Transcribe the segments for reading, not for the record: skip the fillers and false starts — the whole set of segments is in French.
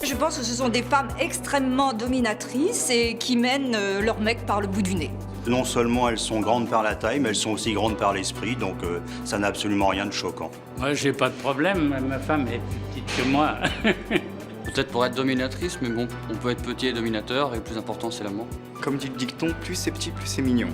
Je pense que ce sont des femmes extrêmement dominatrices et qui mènent leur mec par le bout du nez. Non seulement elles sont grandes par la taille, mais elles sont aussi grandes par l'esprit, donc ça n'a absolument rien de choquant. Moi, j'ai pas de problème, ma femme est plus petite que moi. Peut-être pour être dominatrice, mais bon, on peut être petit et dominateur, et le plus important, c'est l'amour. Comme dit le dicton, plus c'est petit, plus c'est mignon.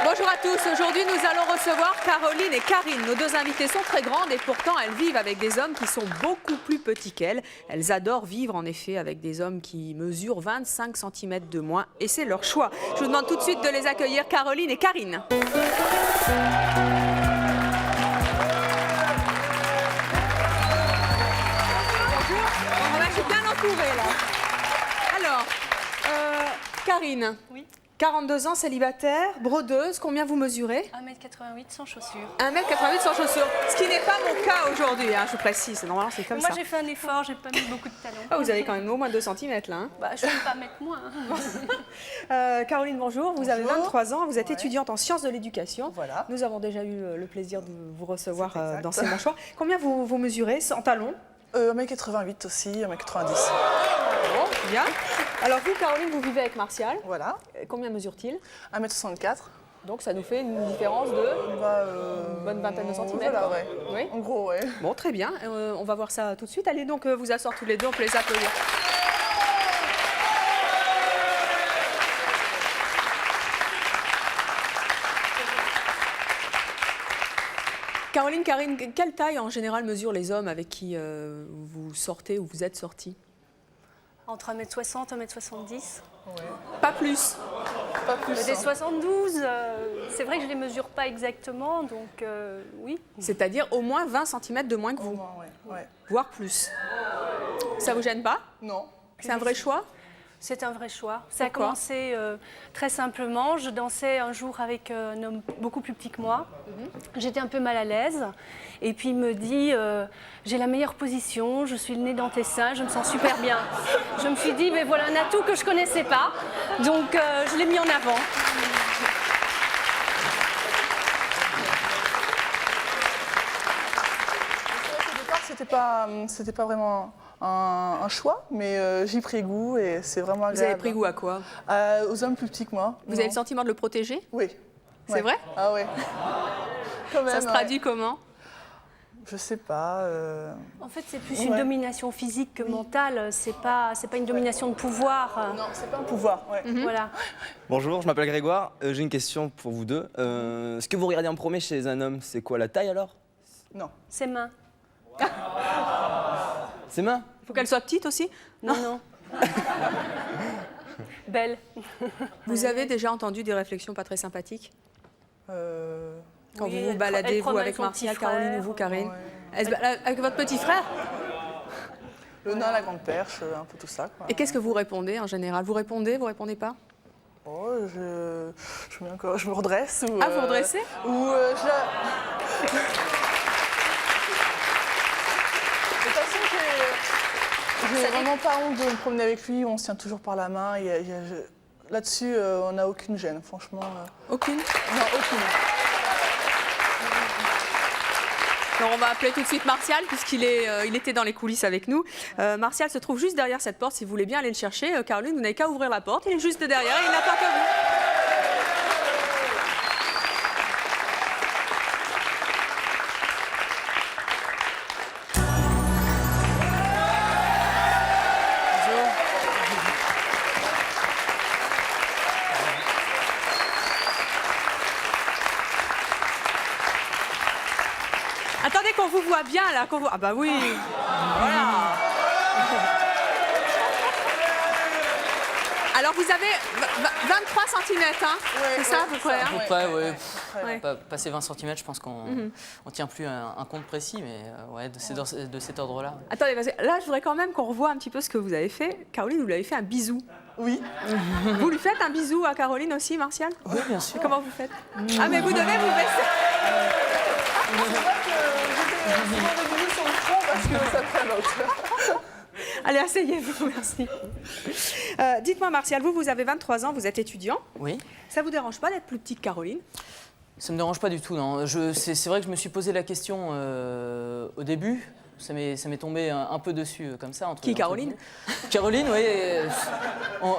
Bonjour à tous, aujourd'hui nous allons recevoir Caroline et Karine. Nos deux invitées sont très grandes et pourtant elles vivent avec des hommes qui sont beaucoup plus petits qu'elles. Elles adorent vivre en effet avec des hommes qui mesurent 25 cm de moins et c'est leur choix. Je vous demande tout de suite de les accueillir, Caroline et Karine. Je suis bien entourée là. Alors, Karine. Oui. 42 ans, célibataire, brodeuse, combien vous mesurez? 1m88 sans chaussures. 1m88 sans chaussures, ce qui n'est pas mon cas aujourd'hui, hein, je précise, normalement c'est comme Moi ça. j'ai fait un effort, j'ai pas mis beaucoup de talons. Ah, vous avez quand même au moins 2 cm là. Hein. Bah, je peux pas mettre moins. Hein. Caroline, bonjour, vous avez 23 ans, vous êtes Ouais. étudiante en sciences de l'éducation. Voilà. Nous avons déjà eu le plaisir de vous recevoir C'est exact. dans ces mâchoires. Combien vous mesurez en talons? 1m88 aussi, 1m90. Bon, bien. Alors vous, Caroline, vous vivez avec Martial. Voilà. Combien mesure-t-il? 1m64. Donc ça nous fait une différence de Bah, une bonne vingtaine de centimètres. Voilà, ouais. Oui. En gros, ouais. Bon, très bien. On va voir ça tout de suite. Allez donc vous asseoir tous les deux, on peut les applaudir. Caroline, Karine, quelle taille en général mesurent les hommes avec qui vous sortez ou vous êtes sortis? Entre 1m60 et 1m70. Pas plus. Pas plus. Des hein. 72, c'est vrai que je les mesure pas exactement, donc oui. C'est-à-dire au moins 20 cm de moins que Au vous, moins, ouais. voire plus. Ça vous gêne pas? Non. C'est un vrai choix? C'est un vrai choix. Ça a Pourquoi? commencé très simplement. Je dansais un jour avec un homme beaucoup plus petit que moi. J'étais un peu mal à l'aise. Et puis il me dit j'ai la meilleure position, je suis le nez dans tes seins, je me sens super bien. Je me suis dit mais voilà un atout que je connaissais pas. Donc je l'ai mis en avant. Au départ, c'était pas vraiment un choix, mais j'y ai pris goût et c'est vraiment agréable. Vous avez pris goût à quoi? Aux hommes plus petits que moi. Vous avez le sentiment de le protéger? Oui. C'est Ouais. vrai? Ah ouais. Quand même, Ça se traduit comment? Je sais pas. En fait c'est plus une domination physique que mentale. C'est pas une domination de pouvoir. Non, c'est pas un pouvoir. Ouais. Voilà. Bonjour, je m'appelle Grégoire. J'ai une question pour vous deux. Ce que vous regardez en premier chez un homme, c'est quoi, la taille alors? Non. Ses mains. Ses mains? Il faut qu'elle soit petite aussi? Non. Belle. Vous avez déjà entendu des réflexions pas très sympathiques quand Oui, vous vous baladez, elle vous, promenade avec son Martial, petit Caroline frère, ou vous, Karine? ouais. Elle se balade avec votre petit frère? Le nain, la grande perche, un peu tout ça. Quoi. Et qu'est-ce que vous répondez en général? Vous répondez pas? Oh, je me redresse. Ou, Ah, vous redressez? Ou De toute façon, j'ai vraiment pas honte de me promener avec lui. On se tient toujours par la main. Là-dessus, on n'a aucune gêne, franchement. Aucune? Non, aucune. Alors on va appeler tout de suite Martial puisqu'il il était dans les coulisses avec nous. Martial se trouve juste derrière cette porte, si vous voulez bien aller le chercher. Caroline, vous n'avez qu'à ouvrir la porte, il est juste derrière, il n'attend que vous. Attendez qu'on vous voit bien là. Ah bah oui. Voilà. Alors vous avez 23 cm, hein, c'est ça à peu près, hein? À peu près, oui. Ouais. Passer 20 cm, je pense qu'on ne tient plus un compte précis, mais ouais, de cet ordre-là. Attendez, parce que là je voudrais quand même qu'on revoie un petit peu ce que vous avez fait. Caroline, vous lui avez fait un bisou. Oui. Vous lui faites un bisou à Caroline aussi, Martial? Oui, bien sûr. Comment vous faites? Ah mais vous devez vous baisser. C'est vrai que j'étais souvent des bisous sur le front parce que ça prend l'autre. Allez, asseyez-vous, merci. Dites-moi, Martial, vous avez 23 ans, vous êtes étudiant. Oui. Ça vous dérange pas d'être plus petit que Caroline? Ça me dérange pas du tout, non. C'est vrai que je me suis posé la question au début. Ça m'est tombé un peu dessus comme ça. Qui, Caroline? Caroline, oui.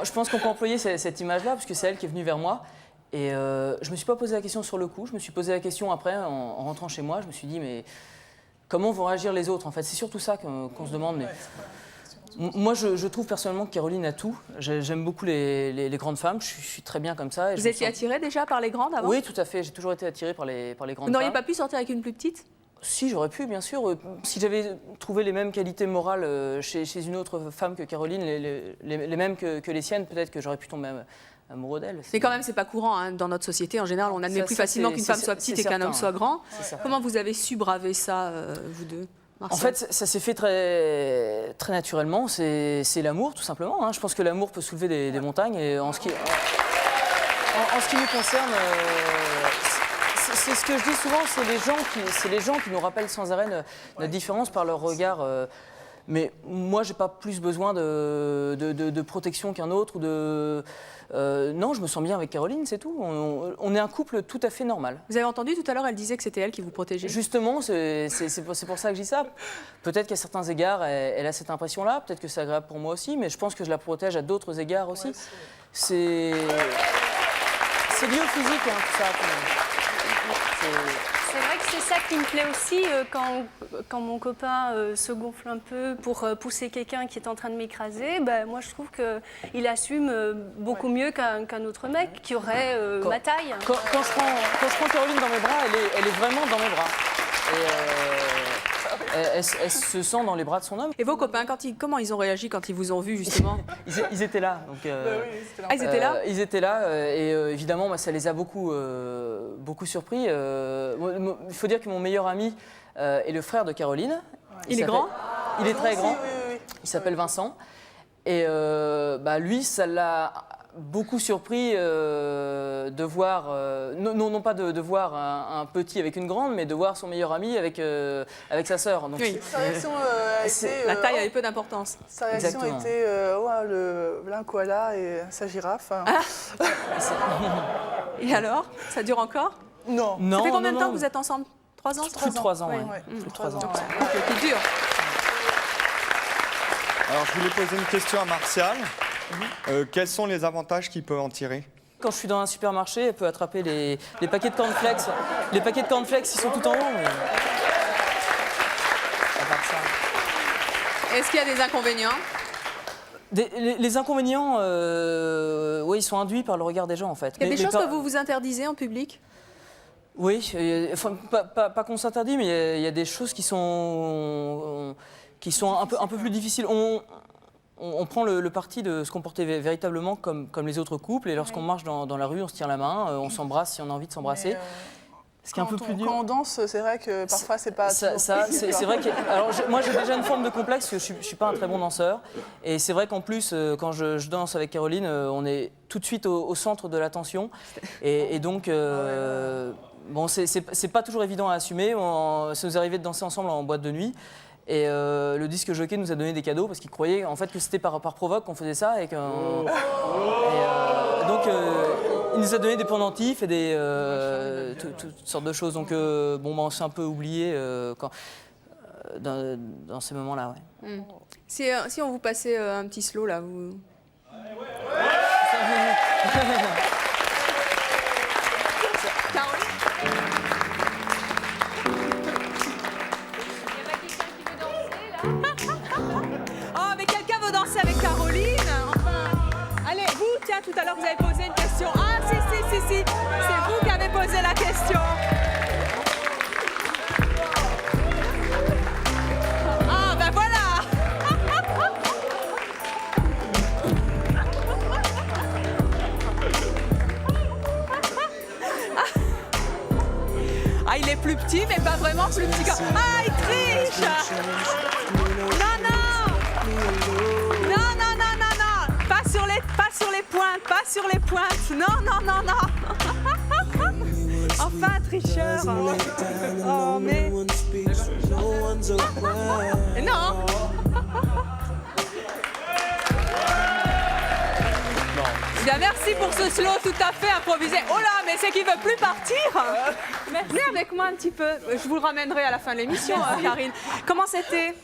Je pense qu'on peut employer cette image-là, parce que c'est elle qui est venue vers moi. Et je me suis pas posé la question sur le coup. Je me suis posé la question après, en rentrant chez moi. Je me suis dit, mais comment vont réagir les autres? En fait, c'est surtout ça qu'on se demande. Mais moi, je trouve personnellement que Caroline a tout. J'aime beaucoup les grandes femmes. Je suis très bien comme ça. Et vous étiez attiré déjà par les grandes avant? Oui, tout à fait. J'ai toujours été attiré par les grandes femmes. Vous n'auriez pas pu sortir avec une plus petite? Si, j'aurais pu, bien sûr. Si j'avais trouvé les mêmes qualités morales chez une autre femme que Caroline, les mêmes que les siennes, peut-être que j'aurais pu tomber amoureux d'elle. Mais quand même, c'est pas courant hein. Dans notre société. En général, on admet plus facilement qu'une femme soit petite et qu'un homme soit grand. Comment vous avez su braver ça, vous deux? Martial. En fait, ça s'est fait très, très naturellement. C'est l'amour, tout simplement. Hein. Je pense que l'amour peut soulever des montagnes. Et en ce qui nous concerne, c'est ce que je dis souvent, c'est les gens qui nous rappellent sans arrêt notre différence par leur regard. Mais moi, j'ai pas plus besoin de protection qu'un autre. Non, je me sens bien avec Caroline, c'est tout. On est un couple tout à fait normal. Vous avez entendu tout à l'heure, elle disait que c'était elle qui vous protégeait. Justement, c'est pour ça que je dis ça. Peut-être qu'à certains égards, elle a cette impression-là. Peut-être que c'est agréable pour moi aussi, mais je pense que je la protège à d'autres égards aussi. C'est lié au physique, hein, tout ça. C'est vrai que c'est ça qui me plaît aussi quand mon copain se gonfle un peu pour pousser quelqu'un qui est en train de m'écraser. Ben, moi, je trouve qu'il assume beaucoup mieux qu'un autre mec qui aurait ma taille. Quand je prends Caroline dans mes bras, elle est vraiment dans mes bras. Et elle se sent dans les bras de son homme. Et vos copains, comment ils ont réagi quand ils vous ont vu, justement? Ils étaient là. Donc, ils étaient là? Ils étaient là. Et évidemment, ça les a beaucoup surpris. Il faut dire que mon meilleur ami est le frère de Caroline. Il est grand? Il est très grand. Oui. Il s'appelle Vincent. Et lui, ça l'a beaucoup surpris de voir, non pas de voir un petit avec une grande, mais de voir son meilleur ami avec sa sœur. Donc, oui. Sa réaction a été... La taille avait peu d'importance. Sa réaction a été l'un koala et sa girafe. Ah. Et alors? Ça dure encore? Non. Ça fait combien de temps que vous êtes ensemble? 3 ans? Plus de 3 ans, oui. Plus de 3 ans. C'est dur. Alors, je voulais poser une question à Martial. Quels sont les avantages qu'il peut en tirer? Quand je suis dans un supermarché, elle peut attraper les paquets de cornflakes. Les paquets de cornflakes, ils sont tout en haut. Mais... à part ça. Est-ce qu'il y a des inconvénients? Les inconvénients, oui, ils sont induits par le regard des gens, en fait. Il y a des choses que vous vous interdisez en public? Oui, enfin, pas qu'on s'interdit, mais il y a des choses qui sont un peu plus difficiles. On prend le parti de se comporter véritablement comme les autres couples, et lorsqu'on marche dans la rue, on se tient la main, on s'embrasse si on a envie de s'embrasser. Ce qui est un peu plus dur. Quand on danse, c'est vrai que parfois c'est pas... C'est vrai que... Alors, moi, j'ai déjà une forme de complexe, parce que je suis pas un très bon danseur. Et c'est vrai qu'en plus, quand je danse avec Caroline, on est tout de suite au centre de l'attention. Et donc... Bon, c'est pas toujours évident à assumer. Ça nous est arrivé de danser ensemble en boîte de nuit. Et le disque jockey nous a donné des cadeaux parce qu'il croyait en fait que c'était par provoque qu'on faisait ça. Donc il nous a donné des pendentifs et toutes sortes de choses. Donc on s'est un peu oublié dans ces moments-là. Ouais. Si on vous passait un petit slow là, vous... Caroline? Oh, mais quelqu'un veut danser avec Caroline? Enfin, allez, vous, tiens, tout à l'heure vous avez posé une question. Ah, si, c'est vous qui avez posé la question. Ah, ben voilà. Ah, il est plus petit, mais pas vraiment plus petit. Ah, il triche! Non! Pas sur les pointes, pas sur les pointes. Non! Enfin, tricheur. Oh, mais... Non. Bien, merci pour ce slow tout à fait improvisé. Oh là, mais c'est qu'il veut plus partir. Venez avec moi un petit peu. Je vous le ramènerai à la fin de l'émission, Karine. Comment c'était?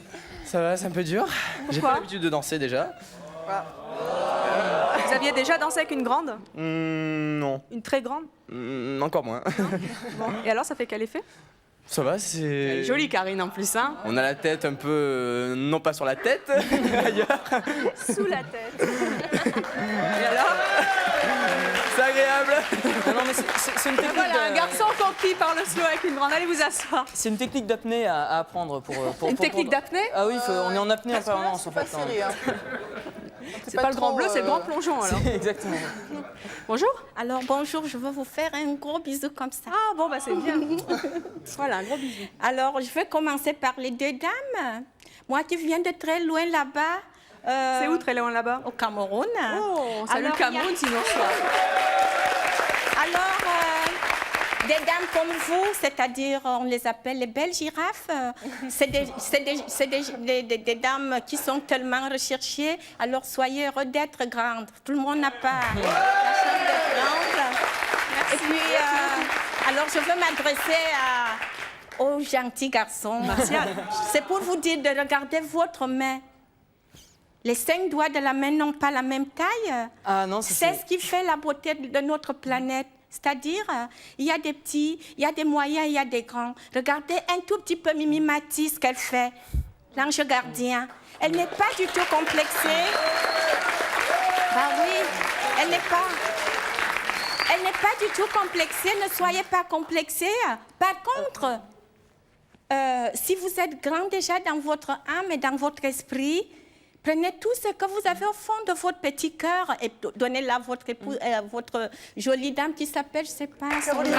Ça va, c'est un peu dur. J'ai pas l'habitude de danser déjà. Vous aviez déjà dansé avec une grande? Non. Une très grande? Encore moins. Bon. Et alors, ça fait quel effet? Ça va, Elle c'est... est jolie, Karine, en plus, hein? On a la tête un peu... non pas sur la tête, ailleurs. Sous la tête. Et alors? C'est agréable. Non, mais c'est une technique. Voilà, un garçon conquis par le slow avec une grande. Allez vous asseoir. C'est une technique d'apnée à apprendre Une technique d'apnée? Ah oui, on est en apnée en permanence en fait. Pas serré, hein. C'est pas le grand bleu, c'est le grand plongeon alors. Exactement. Bonjour. Alors bonjour, je veux vous faire un gros bisou comme ça. Ah bon, bah c'est bien. Voilà, un gros bisou. Alors je vais commencer par les deux dames. Moi qui viens de très loin là-bas. C'est où très loin là-bas? Au Cameroun. Oh, salut le Alors, Cameroun, sinon je sois. Alors, des dames comme vous, c'est-à-dire on les appelle les belles girafes, c'est des dames qui sont tellement recherchées, alors soyez heureux d'être grandes. Tout le monde n'a pas la chance d'être grande. Et puis, alors je veux m'adresser aux gentils garçons. C'est pour vous dire de regarder votre main. Les 5 doigts de la main n'ont pas la même taille. Ah non, c'est ce qui fait la beauté de notre planète. C'est-à-dire, il y a des petits, il y a des moyens, il y a des grands. Regardez un tout petit peu Mimi Mati, ce qu'elle fait. L'ange gardien. Elle n'est pas du tout complexée. Bah oui, elle n'est pas du tout complexée. Ne soyez pas complexée. Par contre, si vous êtes grand déjà dans votre âme et dans votre esprit, prenez tout ce que vous avez au fond de votre petit cœur et donnez-le à votre épouse, votre jolie dame qui s'appelle, je ne sais pas, Caroline.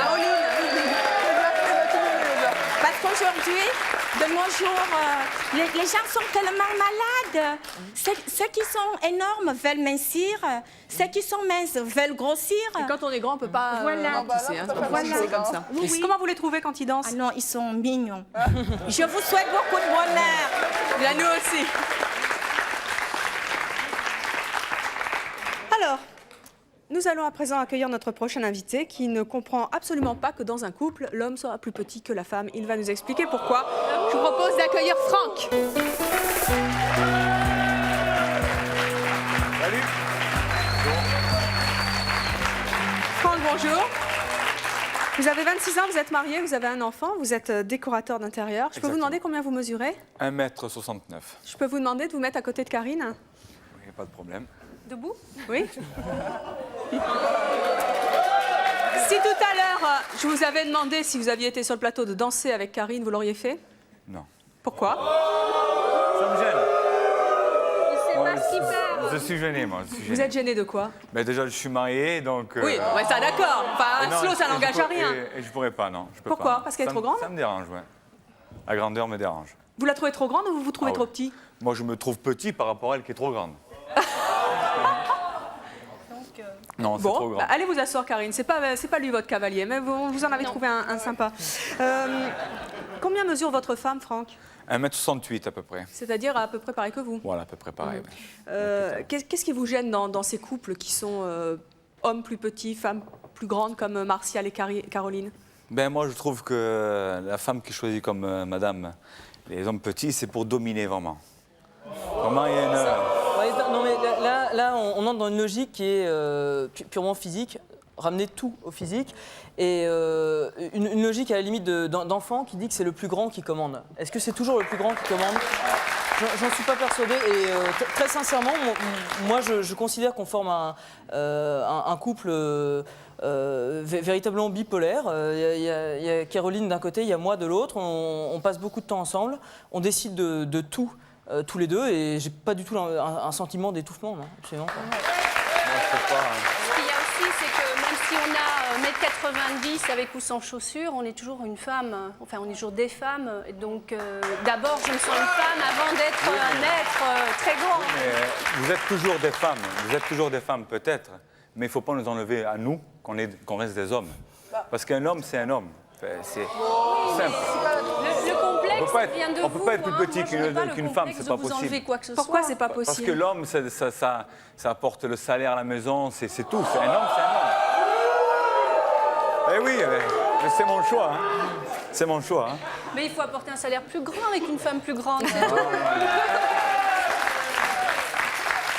Parce qu'aujourd'hui, de nos jours, les gens sont tellement malades. Ceux qui sont énormes veulent mincir, ceux qui sont minces veulent grossir. Et quand on est grand, on ne peut pas rapetisser, hein, c'est comme ça. Oui. Comment vous les trouvez quand ils dansent? Ah non, ils sont mignons. Je vous souhaite beaucoup de bonheur. Bien, nous aussi. Alors, nous allons à présent accueillir notre prochain invité qui ne comprend absolument pas que dans un couple, l'homme sera plus petit que la femme. Il va nous expliquer pourquoi. Je vous propose d'accueillir Franck. Salut. Franck, bonjour. Vous avez 26 ans, vous êtes marié, vous avez un enfant, vous êtes décorateur d'intérieur. Je peux vous demander combien vous mesurez? 1,69 m. Je peux vous demander de vous mettre à côté de Karine? Oui, pas de problème. Debout? Oui. Si tout à l'heure, je vous avais demandé si vous aviez été sur le plateau de danser avec Karine, vous l'auriez fait? Non. Pourquoi? Ça me gêne. C'est pas ce qui perd. Je suis gêné, moi. Vous êtes gêné de quoi? Mais déjà, je suis marié, donc... Oui, ouais, ça d'accord. Enfin, un slow, ça n'engage à rien. Et je pourrais pas, non. Je peux Pourquoi? pas. Parce qu'elle est Ça trop grande? Ça me dérange, ouais. La grandeur me dérange. Vous la trouvez trop grande ou vous vous trouvez Ah trop oui. petit? Moi, je me trouve petit par rapport à elle qui est trop grande. Non, c'est trop Bon, grand. bah, allez vous asseoir, Karine. C'est pas lui votre cavalier, mais vous en avez trouvé un sympa. Combien mesure votre femme, Franck? 1,68 m à peu près. C'est-à-dire à peu près pareil que vous. Voilà, à peu près pareil. Ouais. Qu'est-ce qui vous gêne dans ces couples qui sont hommes plus petits, femmes plus grandes comme Martial et Caroline? Ben, moi, je trouve que la femme qui choisit comme madame les hommes petits, c'est pour dominer vraiment. Vraiment, il y a une... Ouais, non mais là on entre dans une logique qui est purement physique, ramener tout au physique, et une logique à la limite d'enfant qui dit que c'est le plus grand qui commande. Est-ce que c'est toujours le plus grand qui commande? J'en suis pas persuadé, et très sincèrement, moi je considère qu'on forme un couple véritablement bipolaire. Il y a Caroline d'un côté, il y a moi de l'autre, on passe beaucoup de temps ensemble, on décide de tout. Tous les deux, et j'ai pas du tout un sentiment d'étouffement, non, absolument pas. Ce qu'il y a aussi, c'est que même si on a 1,90 m avec ou sans chaussures, on est toujours une femme, enfin on est toujours des femmes. Et donc d'abord je me sens une femme avant d'être un être très grand. Mais vous êtes toujours des femmes peut-être, mais il ne faut pas nous enlever à nous qu'on reste des hommes. Parce qu'un homme, c'est un homme. Enfin, c'est simple. Le complexe vient de vous. On peut pas être plus hein. petit Moi, je n'ai pas le qu'une femme, complexe c'est de pas vous enlever possible. quoi que ce Pourquoi soit. c'est pas Parce que possible? l'homme, ça apporte le salaire à la maison, c'est tout. C'est un homme, c'est un homme. Eh oui, mais c'est mon choix. Hein. C'est mon choix. Hein. Mais il faut apporter un salaire plus grand avec une femme plus grande.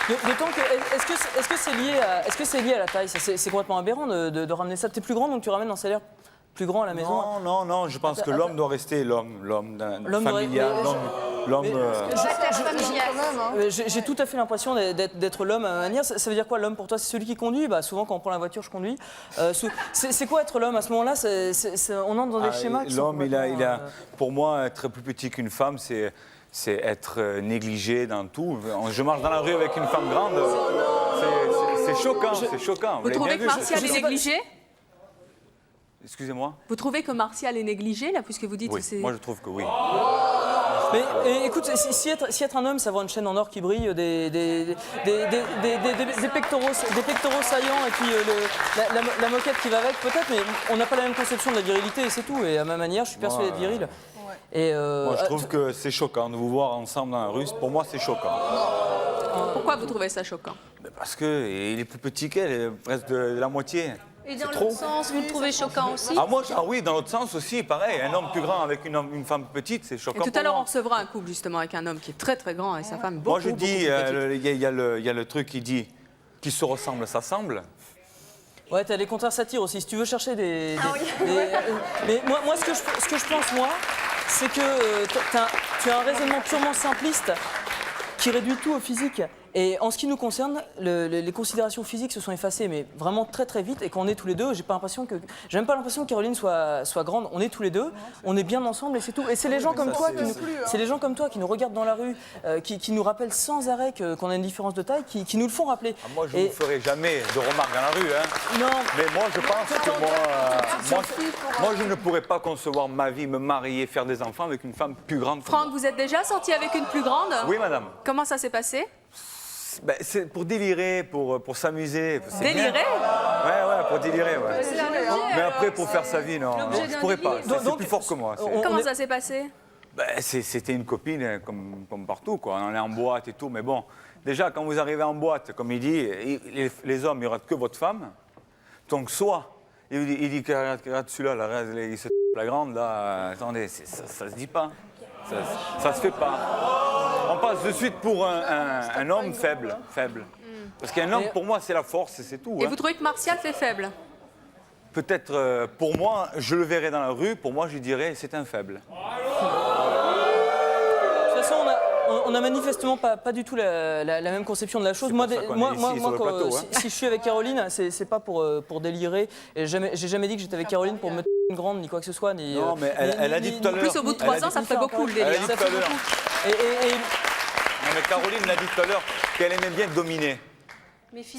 D'autant que, est-ce que c'est lié à la taille? C'est complètement aberrant de ramener ça. T'es plus grand, donc tu ramènes un salaire plus grand à la maison. Non, je pense que l'homme doit rester l'homme familial, l'homme. J'ai tout à fait l'impression d'être l'homme à ma manière. Ça veut dire quoi l'homme pour toi? C'est celui qui conduit? Souvent quand on prend la voiture, je conduis. C'est quoi être l'homme à ce moment-là? On entre dans des schémas qui sont L'homme, pour moi, être plus petit qu'une femme, c'est être négligé dans tout. Je marche dans la rue avec une femme grande, c'est choquant, c'est choquant. Vous trouvez que bien vu, Martial est négligé? Excusez-moi. Vous trouvez que Martial est négligé, là, puisque vous dites Oui, que c'est... moi je trouve que oui. Mais écoute, si être un homme, c'est avoir une chaîne en or qui brille, des pectoraux saillants et puis la moquette qui va avec, peut-être, mais on n'a pas la même conception de la virilité et c'est tout. Et à ma manière, je suis persuadé d'être viril. Et moi je trouve que c'est choquant de vous voir ensemble dans la rue. Pour moi, c'est choquant. Pourquoi vous trouvez ça choquant? Parce qu'il est plus petit qu'elle, presque de la moitié. Et dans l'autre sens, vous le trouvez choquant aussi? Oui, dans l'autre sens aussi, pareil. Un homme plus grand avec une femme petite, c'est choquant. Et tout à l'heure, on recevra un couple justement avec un homme qui est très très grand et sa femme beaucoup, Moi je beaucoup dis, plus petite. il y a le truc qui dit qui se ressemble, s'assemble. ouais, t'as des contraires satires aussi. Si tu veux chercher mais moi, ce que je pense, moi, c'est que tu as un raisonnement purement simpliste qui réduit tout au physique. Et en ce qui nous concerne, les considérations physiques se sont effacées, mais vraiment très très vite. Et quand on est tous les deux, j'ai même pas l'impression que Caroline soit grande. On est tous les deux, on est bien ensemble et c'est tout. Et c'est les gens comme toi qui nous regardent dans la rue, qui nous rappellent sans arrêt qu'on a une différence de taille, qui nous le font rappeler. Moi, je ne vous ferai jamais de remarques dans la rue. Hein. Non. Mais moi, je pense que moi, je ne pourrais pas concevoir ma vie, me marier, faire des enfants avec une femme plus grande que moi. Franck, vous êtes déjà sorti avec une plus grande? Oui, madame. Comment ça s'est passé? C'est pour délirer, pour s'améliser. Délirer? Ouais, pour délirer, ouais. Mais après, pour faire sa vie, non, je pourrais pas. C'est plus fort que moi. Comment ça s'est passé? C'était une copine comme partout, quoi. On est en boîte et tout, mais bon. Déjà, quand vous arrivez en boîte, comme il dit, les hommes, il n'y aura que votre femme. Donc, soit, il dit, regarde celui-là, il se la grande, là, attendez, ça se dit pas. Ça se fait pas. On passe de suite pour un homme faible. Parce qu'un homme, pour moi, c'est la force et c'est tout. Et vous trouvez que Martial fait faible? Peut-être, pour moi, je le verrais dans la rue, pour moi, je dirais, c'est un faible. De toute façon, on a manifestement pas du tout la même conception de la chose. Moi, si je suis avec Caroline, c'est pas pour délirer. Et j'ai jamais dit que j'étais avec Caroline pour me une grande ni quoi que ce soit. Non, mais elle a dit tout à l'heure. En plus, au bout de 3 ans, ça ferait beaucoup le délire. Elle a dit tout à l'heure. Non, mais Caroline l'a dit tout à l'heure qu'elle aimait bien dominer.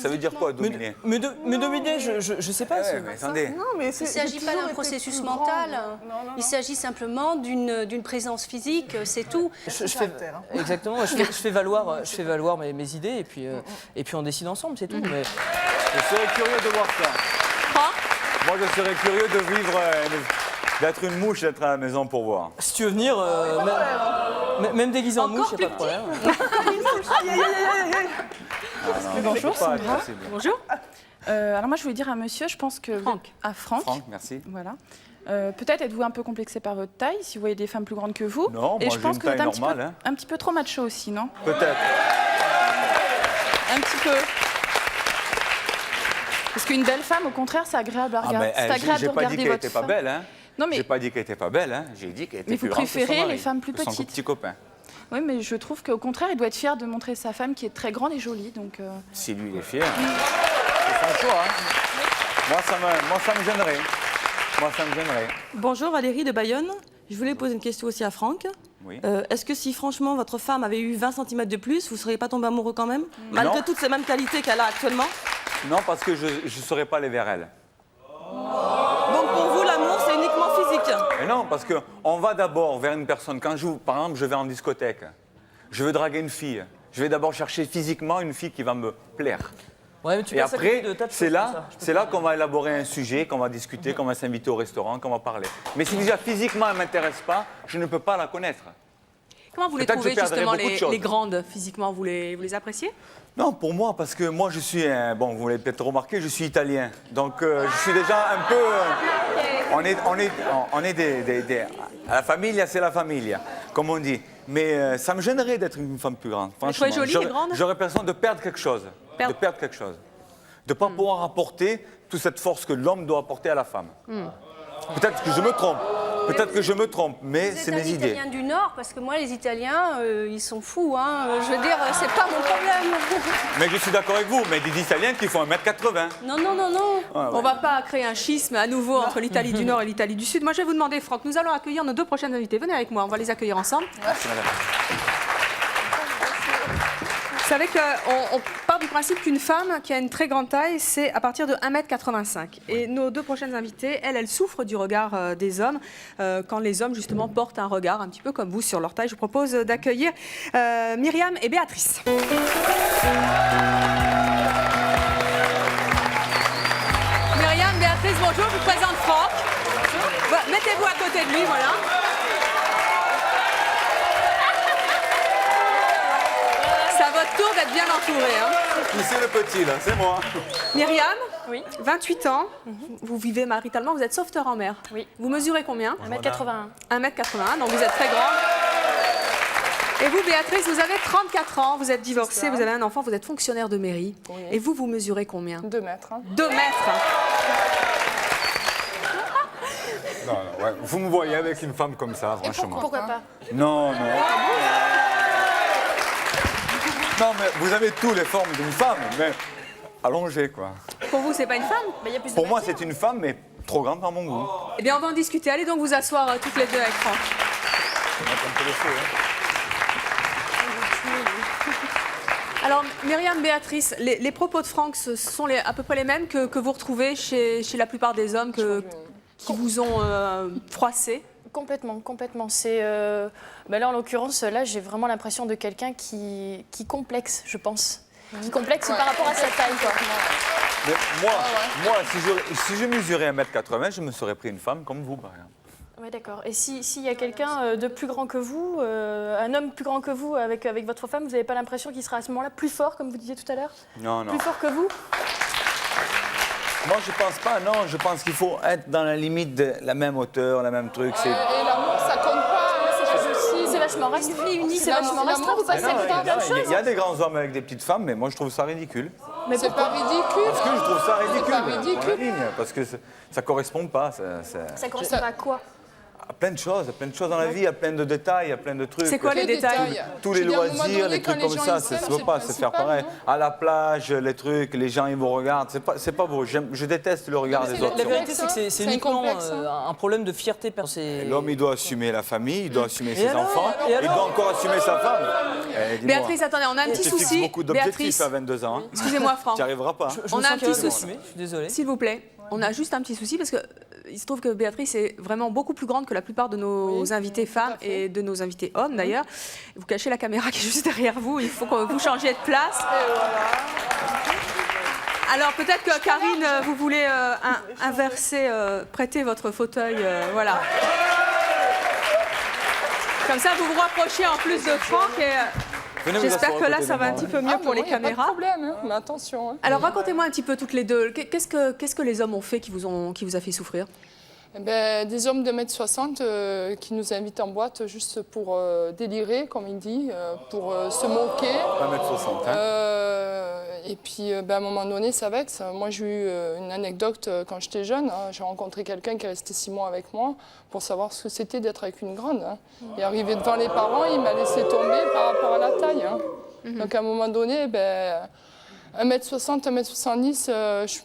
Ça veut dire quoi, dominer? Mais dominer, je sais pas. Mais attendez. Il ne s'agit pas d'un processus mental. Il s'agit simplement d'une présence physique, c'est tout. Exactement. Je fais valoir mes idées et puis on décide ensemble, c'est tout. Mais... Je serais curieux de voir ça. Moi, je serais curieux de vivre, d'être une mouche, d'être à la maison pour voir. Si tu veux venir, même déguisé en mouche, il n'y a pas de problème. Bonjour, Sandra. Bonjour. Alors moi, je voulais dire à monsieur, je pense que... Franck. À Franck. Franck, merci. Voilà. Peut-être êtes-vous un peu complexé par votre taille, si vous voyez des femmes plus grandes que vous. Non, et moi je j'ai pense une que vous taille êtes normale. un petit peu trop macho aussi, non? Peut-être. Un petit peu. Parce qu'une belle femme, au contraire, c'est agréable à regarder. C'est agréable de regarder votre J'ai pas dit qu'elle était pas belle, hein. Non, mais... J'ai pas dit qu'elle était pas belle, hein. J'ai dit qu'elle était mais plus vous grande que son préférez mari, les femmes plus que son petites. petit copain. Oui, mais je trouve qu'au contraire, il doit être fier de montrer sa femme qui est très grande et jolie. Donc, Si lui, il est fier, c'est son choix. Hein. Moi, ça me gênerait. Bonjour, Valérie de Bayonne. Je voulais poser une question aussi à Franck. Oui. Est-ce que si franchement votre femme avait eu 20 cm de plus, vous ne seriez pas tombé amoureux quand même? Malgré toutes ces mêmes qualités qu'elle a actuellement? Non, parce que je ne saurais pas aller vers elle. Donc pour vous, l'amour, c'est uniquement physique? Mais non, parce qu'on va d'abord vers une personne. Quand par exemple, je vais en discothèque, je veux draguer une fille. Je vais d'abord chercher physiquement une fille qui va me plaire. Ouais, mais tu Et passes à côté après, de tas de c'est choses comme ça. là, Je peux c'est là qu'on va élaborer un sujet, qu'on va discuter, qu'on va s'inviter au restaurant, qu'on va parler. Mais si déjà physiquement elle ne m'intéresse pas, je ne peux pas la connaître. Comment vous les Peut-être que je trouvez perdrai justement beaucoup de choses. les grandes physiquement, vous les appréciez? Non, pour moi, parce que moi je suis, bon, vous l'avez peut-être remarqué, je suis italien. Donc je suis déjà un peu... on est à la famille, c'est la famille, comme on dit. Mais ça me gênerait d'être une femme plus grande. Vous trouvez jolie et grande? J'aurais l'impression de perdre quelque chose. De ne pas pouvoir apporter toute cette force que l'homme doit apporter à la femme. Peut-être que je me trompe. Peut-être que je me trompe, mais c'est mes idées. Italien du Nord, parce que moi, les Italiens, ils sont fous. Hein. Je veux dire, c'est pas mon problème. Mais je suis d'accord avec vous, mais des Italiens qui font 1m80. Non, non, non, non. On va pas créer un schisme à nouveau entre l'Italie du Nord et l'Italie du Sud. Moi, je vais vous demander, Franck, nous allons accueillir nos 2 prochaines invités. Venez avec moi, on va les accueillir ensemble. Merci, madame. Vous savez qu'on part du principe qu'une femme qui a une très grande taille, c'est à partir de 1m85. Et nos 2 prochaines invitées, elles souffrent du regard des hommes quand les hommes, justement, portent un regard un petit peu comme vous sur leur taille. Je vous propose d'accueillir Myriam et Béatrice. Myriam, Béatrice, bonjour, je vous présente Franck. Mettez-vous à côté de lui, voilà. C'est à votre tour d'être bien entouré. Hein. Qui c'est le petit, là? C'est moi. Myriam, oui. 28 ans, vous vivez maritalement, vous êtes sauveteur en mer. Oui. Vous mesurez combien? 1m81. 1m81, donc vous êtes très grande. Et vous, Béatrice, vous avez 34 ans, vous êtes divorcée, vous avez un enfant, vous êtes fonctionnaire de mairie. Oui. Et vous, vous mesurez combien? 2 mètres. Hein. 2 mètres. Non, non, ouais. Vous me voyez avec une femme comme ça, franchement. Pourquoi pas? Non, non. Non, mais vous avez tous les formes d'une femme, mais allongée, quoi. Pour vous, c'est pas une femme? Pour moi, c'est une femme, mais trop grande par mon goût. Eh bien, on va en discuter. Allez donc vous asseoir toutes les deux avec Franck. Alors, Myriam, Béatrice, les propos de Franck, ce sont à peu près les mêmes que vous retrouvez chez la plupart des hommes qui vous ont froissé? Complètement, complètement. C'est, là, en l'occurrence, là, j'ai vraiment l'impression de quelqu'un qui complexe, je pense. Qui complexe par rapport à sa taille, quoi. Mais moi si je mesurais 1m80, je me serais pris une femme comme vous, par exemple. Oui, d'accord. Et s'il y a quelqu'un de plus grand que vous, un homme plus grand que vous avec votre femme, vous n'avez pas l'impression qu'il sera à ce moment-là plus fort, comme vous disiez tout à l'heure? Non, non. Plus fort que vous? Moi, je pense pas, non. Je pense qu'il faut être dans la limite de la même hauteur, la même truc. Et l'amour, ça compte pas. C'est vachement restreint. C'est vachement restreint. Vous passez le temps plein de choses. Il y a des grands hommes avec des petites femmes, mais moi, je trouve ça ridicule. Mais c'est pas ridicule. Parce que je trouve ça ridicule. C'est pas ridicule. Parce que ça correspond pas. Ça correspond à quoi? À plein de choses dans la vie, il y a plein de détails, il y a plein de trucs. C'est quoi les détails? Tous les loisirs, les trucs comme ça, ça ne peut pas se faire pareil. À la plage, les trucs, les gens ils vous regardent, c'est pas beau. Je déteste le regard des autres. La vérité, c'est que c'est uniquement un problème de fierté. L'homme, il doit assumer la famille, il doit assumer ses enfants, il doit encore assumer sa femme. Béatrice, attendez, on a un petit souci. Tu fixes beaucoup d'objectifs à 22 ans. Excusez-moi, Franck. Tu n'y arriveras pas. On a un petit souci. Je suis désolé. S'il vous plaît, on a juste un petit souci parce que il se trouve que Béatrice est vraiment beaucoup plus grande que la plupart de nos invités femmes et de nos invités hommes d'ailleurs. Vous cachez la caméra qui est juste derrière vous, il faut que vous changiez de place. Alors peut-être que Karine, vous voulez inverser, prêter votre fauteuil, voilà. Comme ça, vous vous rapprochez en plus de Franck et j'espère que là, ça va un petit peu mieux pour les caméras. Pas de problème, mais attention. Hein. Alors racontez-moi un petit peu toutes les deux. Qu'est-ce que les hommes ont fait qui vous a fait souffrir? Des hommes de 1m60 qui nous invitent en boîte juste pour délirer, comme il dit, pour se moquer. 1m60, hein. Et puis, à un moment donné, ça vexe. Moi, j'ai eu une anecdote quand j'étais jeune. Hein. J'ai rencontré quelqu'un qui est resté 6 mois avec moi pour savoir ce que c'était d'être avec une grande. Hein. Et arrivé devant les parents, il m'a laissé tomber par rapport à la taille. Hein. Donc, à un moment donné, 1m60, 1m70,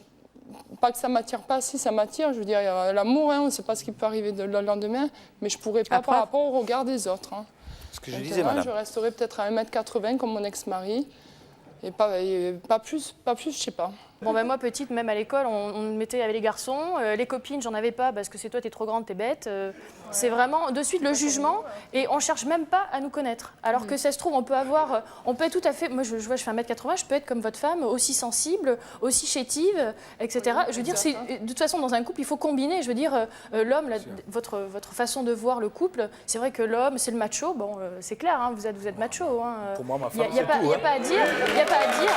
pas que ça m'attire pas, si ça m'attire. Je veux dire, l'amour, hein, on ne sait pas ce qui peut arriver le lendemain, mais je ne pourrais pas par rapport au regard des autres. Hein. Ce que je disais, madame. Je resterai peut-être à 1m80 comme mon ex-mari. Et pas plus, je sais pas. Bon, ben moi, petite, même à l'école, on me mettait avec les garçons. Les copines, j'en avais pas parce que c'est toi, t'es trop grande, t'es bête. C'est vraiment de suite le jugement et on cherche même pas à nous connaître. Alors que ça se trouve, on peut être tout à fait. Moi, je vois, je fais 1m80, je peux être comme votre femme, aussi sensible, aussi chétive, etc. Je veux dire, de toute façon, dans un couple, il faut combiner. Je veux dire, l'homme, votre façon de voir le couple, c'est vrai que l'homme, c'est le macho. Bon, c'est clair, hein, vous êtes macho. Hein. Pour moi, ma femme, il n'y a pas à dire. Il n'y a pas à dire.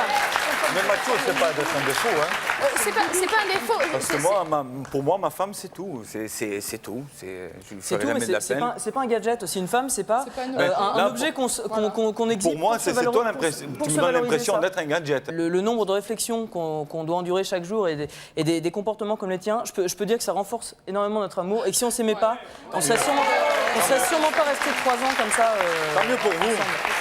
Mais macho, c'est pas d'être un défaut. Hein. C'est pas un défaut. Parce que moi, pour moi, ma femme, c'est tout. C'est tout. Je lui ferai jamais de la peine. C'est pas un gadget aussi. Une femme, c'est pas un objet qu'on exhibe. Pour moi, c'est toi l'impression. Tu me donnes l'impression d'être un gadget. Le nombre de réflexions qu'on doit endurer chaque jour et des comportements comme les tiens, je peux dire que ça renforce énormément notre amour et que si on s'aimait pas, on ne serait sûrement pas resté 3 ans comme ça. Tant mieux pour vous.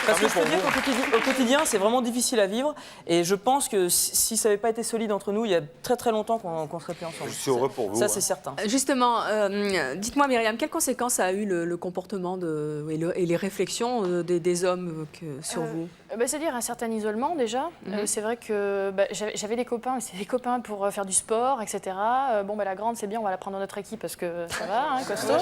Parce que je peux dire qu'au quotidien, c'est vraiment difficile à vivre et je pense que si ça n'avait pas été solide entre nous, il y a très très longtemps qu'on serait plus ensemble. Je suis heureux pour vous. Ça, c'est certain. Justement, dites-moi Myriam, quelles conséquences a eu le comportement et les réflexions des hommes sur vous? C'est-à-dire un certain isolement déjà. C'est vrai que j'avais des copains, mais c'est des copains pour faire du sport, etc. La grande, c'est bien, on va la prendre dans notre équipe parce que ça va, hein, costaud.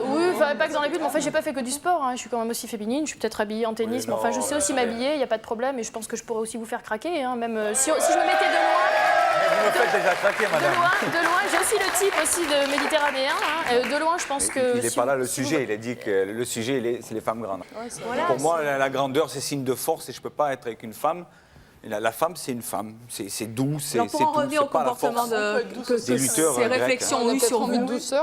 Oui, pas que dans les buts, mais en fait, j'ai pas fait que du sport. Hein. Je suis quand même aussi féminine, je suis peut-être habillée en tennis, mais enfin, je sais aussi m'habiller, il n'y a pas de problème, et je pense que je pourrais aussi vous faire craquer, hein, même si je me mettais de loin. Vous me faites déjà craquer, madame. De loin, j'ai aussi le type aussi de méditerranéen. Hein. De loin, je pense que... Il n'est pas là le sujet, il a dit que le sujet, c'est les femmes grandes. Ouais, pour moi, la grandeur, c'est signe de force et je ne peux pas être avec une femme. La femme, c'est une femme, c'est doux, c'est tout. Pour en revenir au comportement des lutteurs ces réflexions ont eu sur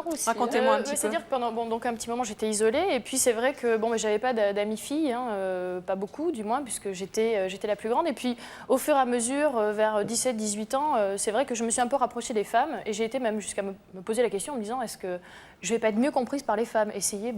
vous, racontez-moi un petit peu. C'est-à-dire que pendant un petit moment, j'étais isolée et puis c'est vrai que j'avais pas d'amis filles, hein, pas beaucoup du moins, puisque j'étais la plus grande. Et puis au fur et à mesure, vers 17-18 ans, c'est vrai que je me suis un peu rapprochée des femmes et j'ai été même jusqu'à me poser la question en me disant est-ce que je vais pas être mieux comprise par les femmes. Essayez,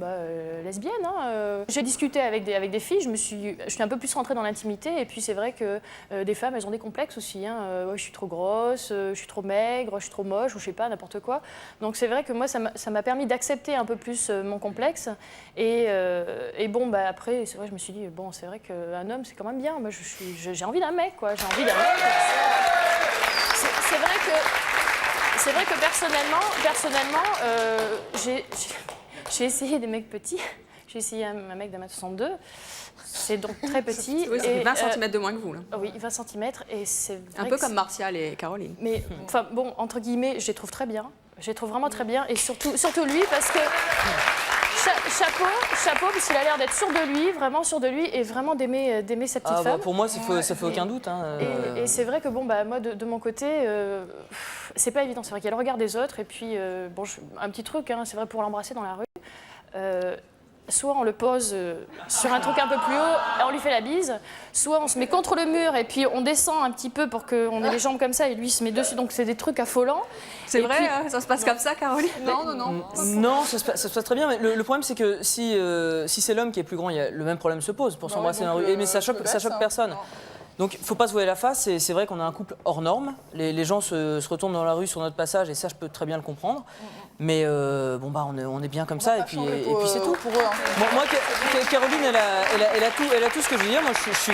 lesbienne. Hein, J'ai discuté avec des filles, je suis un peu plus rentrée dans l'intimité et puis c'est vrai que des femmes, elles ont des complexes aussi. Hein. Je suis trop grosse, je suis trop maigre, je suis trop moche, ou je sais pas, n'importe quoi. Donc c'est vrai que moi, ça m'a permis d'accepter un peu plus mon complexe. Et après, c'est vrai, je me suis dit, c'est vrai qu'un homme, c'est quand même bien. Moi, j'ai envie d'un mec, quoi. J'ai envie d'un mec. C'est vrai que personnellement, j'ai essayé des mecs petits. J'ai essayé un mec d'1m62. C'est donc très petit. Oui, c'est 20 cm de moins que vous. Là. Oui, 20 cm. Et c'est un peu comme Martial et Caroline. Mais, entre guillemets, je les trouve très bien. Je les trouve vraiment très bien. Et surtout lui, parce que... Chapeau, parce qu'il a l'air d'être sûr de lui, vraiment sûr de lui, et vraiment d'aimer sa petite femme. Pour moi, ça fait aucun doute. Hein. Et c'est vrai que moi, de mon côté, c'est pas évident. C'est vrai qu'il y a le regard des autres, et puis, un petit truc, hein, c'est vrai, pour l'embrasser dans la rue, soit on le pose sur un truc un peu plus haut et on lui fait la bise, soit on se met contre le mur et puis on descend un petit peu pour qu'on ait les jambes comme ça et lui se met dessus. Donc c'est des trucs affolants. C'est vrai, puis... ça se passe comme ça, Caroline? Non. Non, ça se passe très bien. Mais le problème, c'est que si c'est l'homme qui est plus grand, le même problème se pose pour s'embrasser dans la rue. Mais ça choque personne. Donc, il ne faut pas se voiler la face. C'est vrai qu'on a un couple hors norme. Les gens se retournent dans la rue sur notre passage, et ça, je peux très bien le comprendre. Mais on est bien comme ça, et puis c'est tout. Pour eux, hein. Moi, Caroline, elle a tout ce que je veux dire. Moi, je suis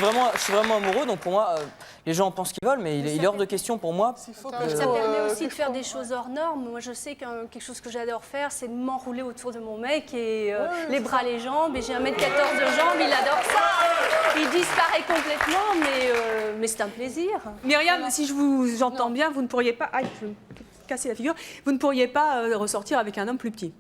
vraiment amoureux. Donc, pour moi, les gens pensent qu'ils veulent, mais il est hors de question pour moi. Ça permet aussi de faire des choses hors normes. Moi, je sais que quelque chose que j'adore faire, c'est de m'enrouler autour de mon mec et les bras, les jambes. Et j'ai 1m14 de jambes, il adore ça. Il disparaît complètement, mais c'est un plaisir. Myriam, si j'entends bien, vous ne pourriez pas... Aïe, je vais me casser la figure. Vous ne pourriez pas ressortir avec un homme plus petit.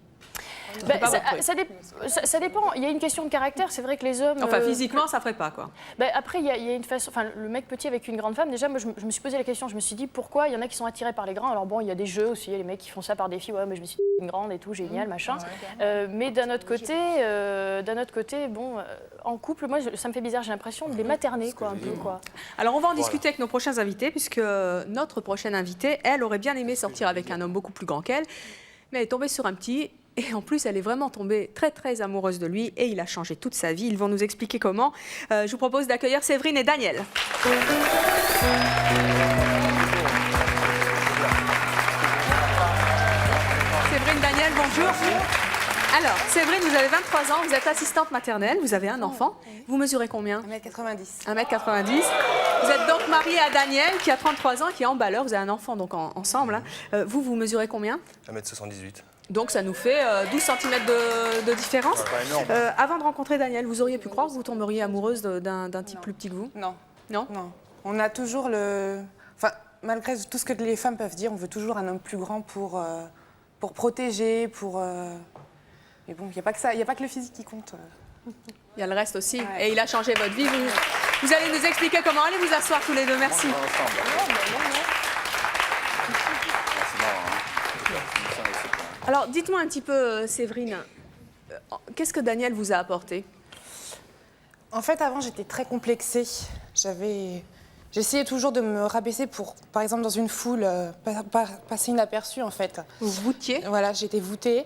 Ça dépend. Il y a une question de caractère. C'est vrai que les hommes... Enfin, physiquement, ça ne ferait pas, quoi. Après, il y a une façon... Enfin, le mec petit avec une grande femme, déjà, moi, je me suis posé la question. Je me suis dit, pourquoi il y en a qui sont attirés par les grands? Alors bon, il y a des jeux aussi. Il y a les mecs qui font ça par défi. Ouais, mais je me suis dit, une grande et tout, génial, machin. Mais d'un autre côté, en couple, moi, ça me fait bizarre. J'ai l'impression de les materner, quoi, un peu, quoi. Alors, on va en discuter avec nos prochains invités, puisque notre prochaine invitée, elle, aurait bien aimé sortir avec un homme beaucoup plus grand qu'elle, mais elle est tombée sur un petit... Et en plus, elle est vraiment tombée très, très amoureuse de lui et il a changé toute sa vie. Ils vont nous expliquer comment. Je vous propose d'accueillir Séverine et Daniel. Séverine, Daniel, bonjour. Alors, Séverine, vous avez 23 ans, vous êtes assistante maternelle, vous avez un enfant. Vous mesurez combien? 1m90. 1m90. Vous êtes donc mariée à Daniel, qui a 33 ans, qui est emballeur. Vous avez un enfant donc ensemble. Hein. Vous mesurez combien? 1m78. Donc ça nous fait 12 cm de différence. Pas énorme. Avant de rencontrer Daniel, vous auriez pu croire que vous tomberiez amoureuse d'un type plus petit que vous? Non. Non? Non. On a toujours le... Enfin, malgré tout ce que les femmes peuvent dire, on veut toujours un homme plus grand pour protéger, pour... Mais bon, il n'y a pas que ça, il n'y a pas que le physique qui compte. Il y a le reste aussi. Ouais. Et il a changé votre vie. Vous allez nous expliquer comment. Allez vous asseoir tous les deux. Merci. Alors, dites-moi un petit peu, Séverine, qu'est-ce que Daniel vous a apporté? En fait, avant, j'étais très complexée. J'essayais toujours de me rabaisser pour, par exemple, dans une foule, passer inaperçue, en fait. Vous voûtiez? Voilà, j'étais voûtée.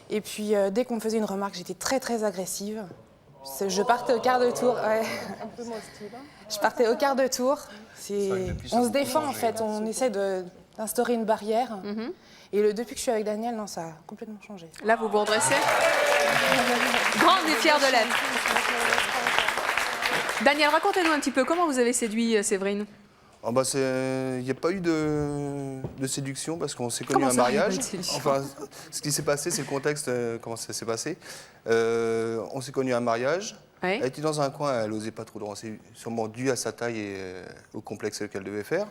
Et puis, dès qu'on me faisait une remarque, j'étais très, très agressive. Je partais au quart de tour. Ouais. Un peu mon style. Hein. Je partais au quart de tour. On se défend, en fait. On essaie d'instaurer une barrière. Et depuis que je suis avec Daniel, non, ça a complètement changé. Là, vous vous redressez. Grande et fière de l'être. Daniel, racontez-nous un petit peu comment vous avez séduit Séverine. Il n'y a pas eu de séduction parce qu'on s'est connus à un mariage. Enfin, ce qui s'est passé, c'est le contexte, comment ça s'est passé. On s'est connus à un mariage. Ouais. Elle était dans un coin, elle n'osait pas trop danser, sûrement dû à sa taille et au complexe qu'elle devait faire.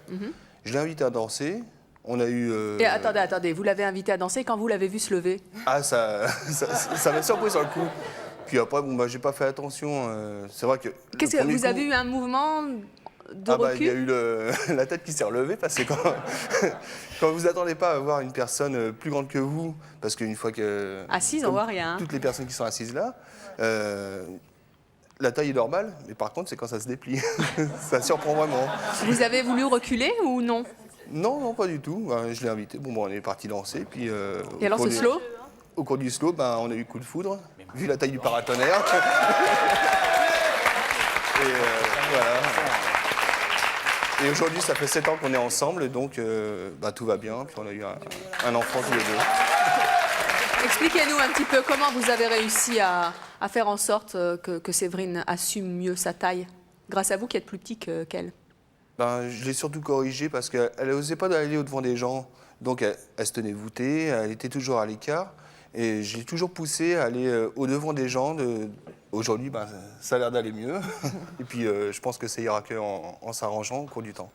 Je l'ai invitée à danser. On a eu... Et attendez, vous l'avez invité à danser quand vous l'avez vu se lever? Ah, ça m'a surpris sur le coup. Puis après, j'ai pas fait attention. C'est vrai que... Qu'est-ce que vous avez eu un mouvement de recul? Il y a eu la tête qui s'est relevée parce que quand vous attendez pas à voir une personne plus grande que vous, parce qu'une fois que... Assise, on voit rien. Toutes les personnes qui sont assises là, la taille est normale, mais par contre, c'est quand ça se déplie. Ça surprend vraiment. Vous avez voulu reculer ou non? Non, pas du tout. Je l'ai invité. On est parti danser. Puis, et alors ce slow? Au cours du slow, on a eu coup de foudre, vu la taille du paratonnerre. Et voilà. Et aujourd'hui, ça fait 7 ans qu'on est ensemble, donc tout va bien. Puis on a eu un enfant tous les deux. Expliquez-nous un petit peu comment vous avez réussi à faire en sorte que Séverine assume mieux sa taille, grâce à vous qui êtes plus petit qu'elle. Je l'ai surtout corrigée parce qu'elle n'osait pas aller au-devant des gens. Donc elle se tenait voûtée, elle était toujours à l'écart. Et je l'ai toujours poussée à aller au-devant des gens. Aujourd'hui, ça a l'air d'aller mieux. Et puis je pense que ça ira qu'en s'arrangeant au cours du temps.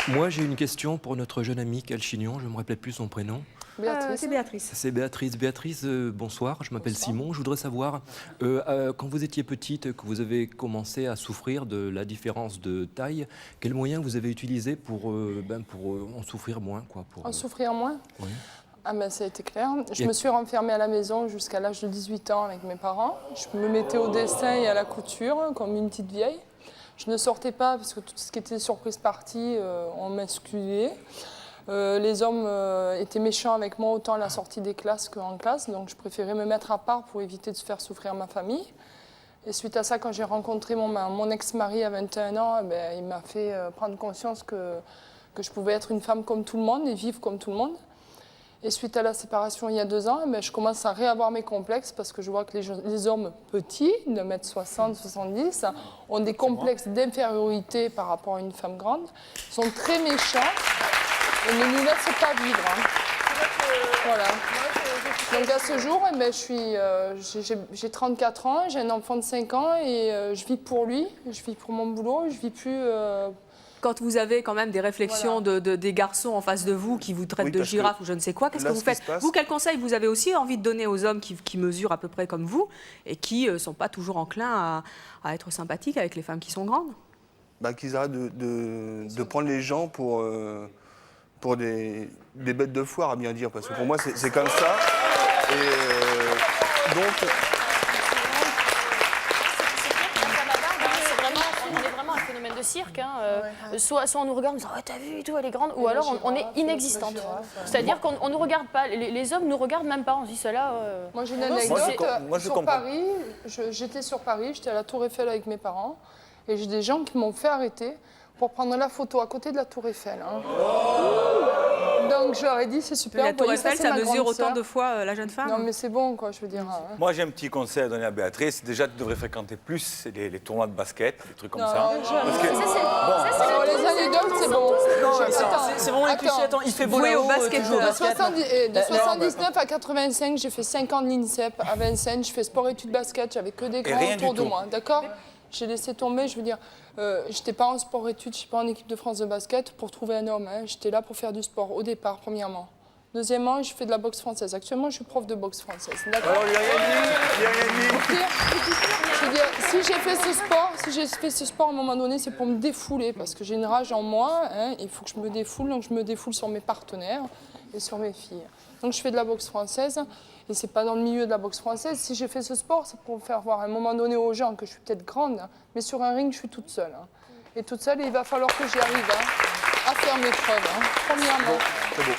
Moi, j'ai une question pour notre jeune amie Calchignon. Je ne me rappelle plus son prénom. C'est Béatrice. C'est Béatrice. Béatrice, bonsoir, je m'appelle Simon. Je voudrais savoir, quand vous étiez petite, que vous avez commencé à souffrir de la différence de taille, quels moyens vous avez utilisés pour en souffrir moins En souffrir moins? Oui. Ça a été clair. Je me suis renfermée à la maison jusqu'à l'âge de 18 ans avec mes parents. Je me mettais au dessin et à la couture, comme une petite vieille. Je ne sortais pas parce que tout ce qui était surprise party, on m'excluait. Les hommes étaient méchants avec moi autant à la sortie des classes qu'en classe, donc je préférais me mettre à part pour éviter de faire souffrir ma famille. Et suite à ça, quand j'ai rencontré mon ex-mari à 21 ans, il m'a fait prendre conscience que je pouvais être une femme comme tout le monde et vivre comme tout le monde. Et suite à la séparation il y a 2 ans, je commence à réavoir mes complexes parce que je vois que les hommes petits, de 1m60, 70, ont des complexes d'infériorité par rapport à une femme grande, sont très méchants et ne nous laissent pas vivre. Voilà. Donc à ce jour, j'ai 34 ans, j'ai un enfant de 5 ans et je vis pour lui, je vis pour mon boulot, je vis plus... Quand vous avez quand même des réflexions des garçons en face de vous qui vous traitent de girafe ou je ne sais quoi, qu'est-ce que vous faites? Vous, quel conseil vous avez aussi envie de donner aux hommes qui mesurent à peu près comme vous et qui ne sont pas toujours enclins à être sympathiques avec les femmes qui sont grandes? Qu'ils arrêtent de prendre les gens pour des bêtes de foire, à bien dire, parce que pour moi, c'est comme ça. Et donc... De cirque, soit on nous regarde en disant oh, t'as vu et tout, elle est grande, ou alors on est inexistante. C'est-à-dire qu'on nous regarde pas, les hommes nous regardent même pas, on se dit cela. Moi j'ai une anecdote sur Paris, j'étais sur Paris, j'étais à la Tour Eiffel avec mes parents et j'ai des gens qui m'ont fait arrêter pour prendre la photo à côté de la Tour Eiffel. Donc Donc je leur ai dit, c'est super. La vous tour voyez, Eiffel, c'est ça ma mesure grande autant sœur. de fois la jeune femme. Non, mais c'est bon, quoi, je veux dire. Hein. Moi, j'ai un petit conseil à donner à Béatrice. Déjà, tu devrais fréquenter plus les tournois de basket, des trucs comme Non, ça. je- Parce que, Alors, les anecdotes, c'est bon. C'est vraiment les clichés. Attends, il fait beau là-haut, toujours au basket. De 79 à 85, j'ai fait 5 ans de l'INSEP à Vincennes. Je fais sport-études basket, j'avais que des grands rien autour du de tout. moi, d'accord? J'ai laissé tomber, je veux dire, j'étais pas en sport-études, je suis pas en équipe de France de basket pour trouver un homme. Hein. J'étais là pour faire du sport au départ, premièrement. Deuxièmement, je fais de la boxe française. Actuellement, je suis prof de boxe française. D'accord? alors, il n'y a rien dit. Il n'y a rien dit. Je veux dire, si j'ai fait ce sport à un moment donné, c'est pour me défouler, parce que j'ai une rage en moi, hein, il faut que je me défoule, donc je me défoule sur mes partenaires et sur mes filles. Donc je fais de la boxe française, et c'est pas dans le milieu de la boxe française. Si j'ai fait ce sport, c'est pour faire voir à un moment donné aux gens que je suis peut-être grande, hein, mais sur un ring, je suis toute seule. Hein. Et toute seule, il va falloir que j'y arrive à faire mes preuves, hein, premièrement. C'est beau.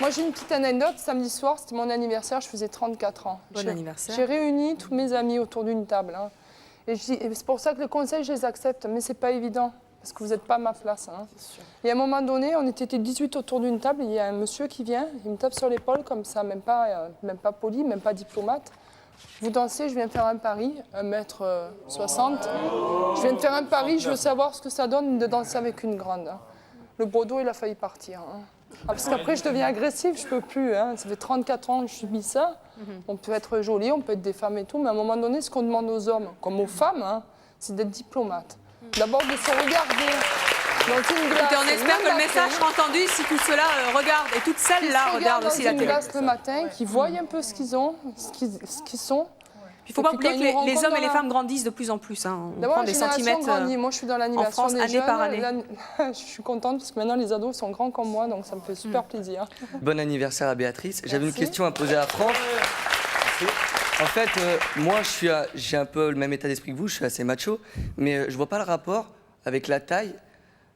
Moi, j'ai une petite anecdote. Samedi soir, c'était mon anniversaire, je faisais 34 ans. Bon anniversaire. J'ai réuni tous mes amis autour d'une table. Hein. Et c'est pour ça que les conseils, je les accepte. Mais ce n'est pas évident, parce que vous n'êtes pas à ma place. Hein. Et à un moment donné, on était 18 autour d'une table. Il y a un monsieur qui vient, il me tape sur l'épaule comme ça, même pas poli, même pas diplomate. Vous dansez, je viens faire un pari, 1m60. Je viens de faire un pari, je veux savoir ce que ça donne de danser avec une grande. Hein. Le brodo, il a failli partir. Hein. Ah, parce qu'après, je deviens agressive, je peux plus. Hein. Ça fait 34 ans que je subis ça. On peut être jolie, on peut être des femmes et tout, mais à un moment donné, ce qu'on demande aux hommes, comme aux femmes, hein, c'est d'être diplomate. D'abord, de se regarder dans une glace. Écoutez, on espère que le message sera entendu si tout cela regarde, et toutes celles-là regardent aussi la dans une télé. glace le matin, qui voient un peu ce qu'ils ont, ce qu'ils sont. Il ne faut pas oublier que les hommes et les femmes grandissent de plus en plus. Hein. On D'abord, prend la des génération centimètres grandit. Moi, je suis dans en l'animation France, des année jeunes. par année. Je suis contente parce que maintenant, les ados sont grands comme moi, donc ça me fait super plaisir. Bon anniversaire à Béatrice. J'avais une Merci. question à poser à Franck. En fait, moi, j'ai un peu le même état d'esprit que vous, je suis assez macho, mais je vois pas le rapport avec la taille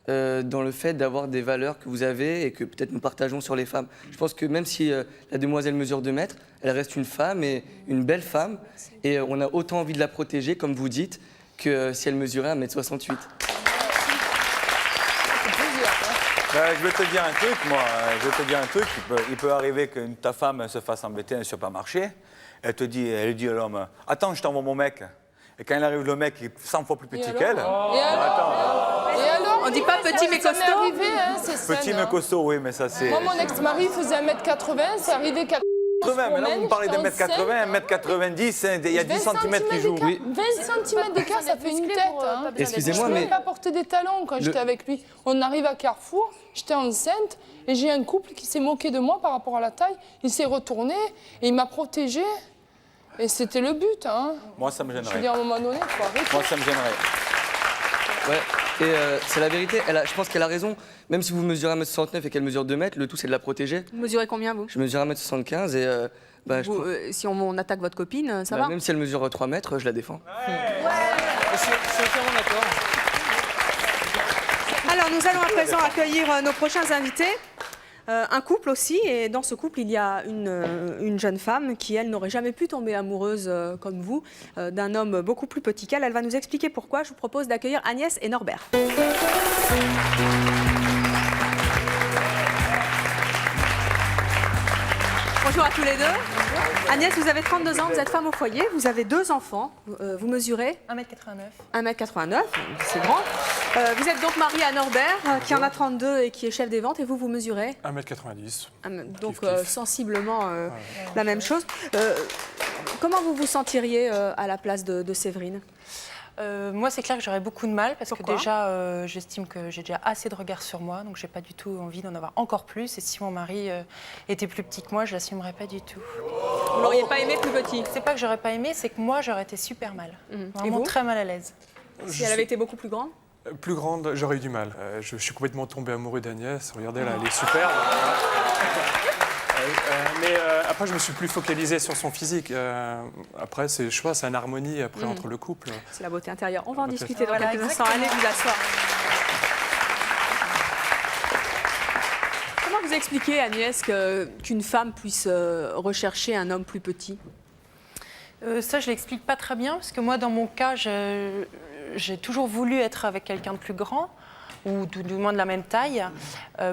dans le fait d'avoir des valeurs que vous avez et que peut-être nous partageons sur les femmes. Je pense que même si la demoiselle mesure 2 mètres, elle reste une femme et une belle femme, et on a autant envie de la protéger, comme vous dites, que si elle mesurait 1m68. Je vais te dire un truc, moi. Je vais te dire un truc. Il peut arriver que ta femme se fasse embêter dans un supermarché. Elle dit à l'homme, attends, je t'envoie mon mec. Et quand il arrive, le mec est 100 fois plus petit qu'elle. Et alors On dit pas petit mais Ça m'est costaud. arrivé, hein, ces scènes, Petit hein. mais costaud, oui, mais ça c'est... Moi, mon ex-mari faisait 1m80, c'est arrivé 4 mais là, vous me parlez de 1m80, 1m90, il y a 10 cm qui jouent. 20 cm d'écart, ça fait une tête. Hein. Excusez-moi, Je ne mais- pouvais pas porter des talons quand j'étais avec lui. On arrive à Carrefour, j'étais enceinte, et j'ai un couple qui s'est moqué de moi par rapport à la taille. Il s'est retourné, et il m'a protégée. Et c'était le but. Hein. Moi, ça me Je veux gênerait. dire, à un moment donné, il faut arrêter. Moi, ça me gênerait. Ouais, et c'est la vérité, je pense qu'elle a raison. Même si vous mesurez 1m69 et qu'elle mesure 2 mètres, le tout c'est de la protéger. Vous mesurez combien, vous, Je mesure 1m75 et Si on attaque votre copine, ça va même si elle mesure 3 mètres, je la défends. Je suis entièrement d'accord. Alors, nous allons à présent accueillir nos prochains invités. Un couple aussi, et dans ce couple, il y a une jeune femme qui, elle, n'aurait jamais pu tomber amoureuse comme vous, d'un homme beaucoup plus petit qu'elle. Elle va nous expliquer pourquoi. Je vous propose d'accueillir Agnès et Norbert. Bonjour à tous les deux. Agnès, vous avez 32 ans, vous êtes femme au foyer, vous avez 2 enfants. Vous mesurez 1m89. 1m89, c'est grand. Vous êtes donc mariée à Norbert, qui en a 32 et qui est chef des ventes. Et vous mesurez 1m90. Donc Kiff. sensiblement la même chose. Comment vous vous sentiriez à la place de Séverine? Moi, c'est clair que j'aurais beaucoup de mal parce Pourquoi? que déjà, j'estime que j'ai déjà assez de regard sur moi, donc j'ai pas du tout envie d'en avoir encore plus. Et si mon mari était plus petit que moi, je l'assumerais pas du tout. Vous l'auriez pas aimé plus petit? C'est pas que j'aurais pas aimé, c'est que moi, j'aurais été super mal. Et Vraiment vous? très mal à l'aise. Si elle avait été beaucoup plus grande? Plus grande, j'aurais eu du mal. Je suis complètement tombé amoureux d'Agnès. Regardez, là, elle est superbe. Mais après, je me suis plus focalisé sur son physique. Après, je sais pas, c'est une harmonie après, entre le couple. C'est la beauté intérieure. On va en Beauté discuter dans intérieure. quelques Voilà, instants. Allez exactement. vous asseoir. Comment vous expliquez, Agnès, qu'une femme puisse rechercher un homme plus petit? Ça, je l'explique pas très bien parce que moi, dans mon cas, j'ai toujours voulu être avec quelqu'un de plus grand. ou du moins de la même taille,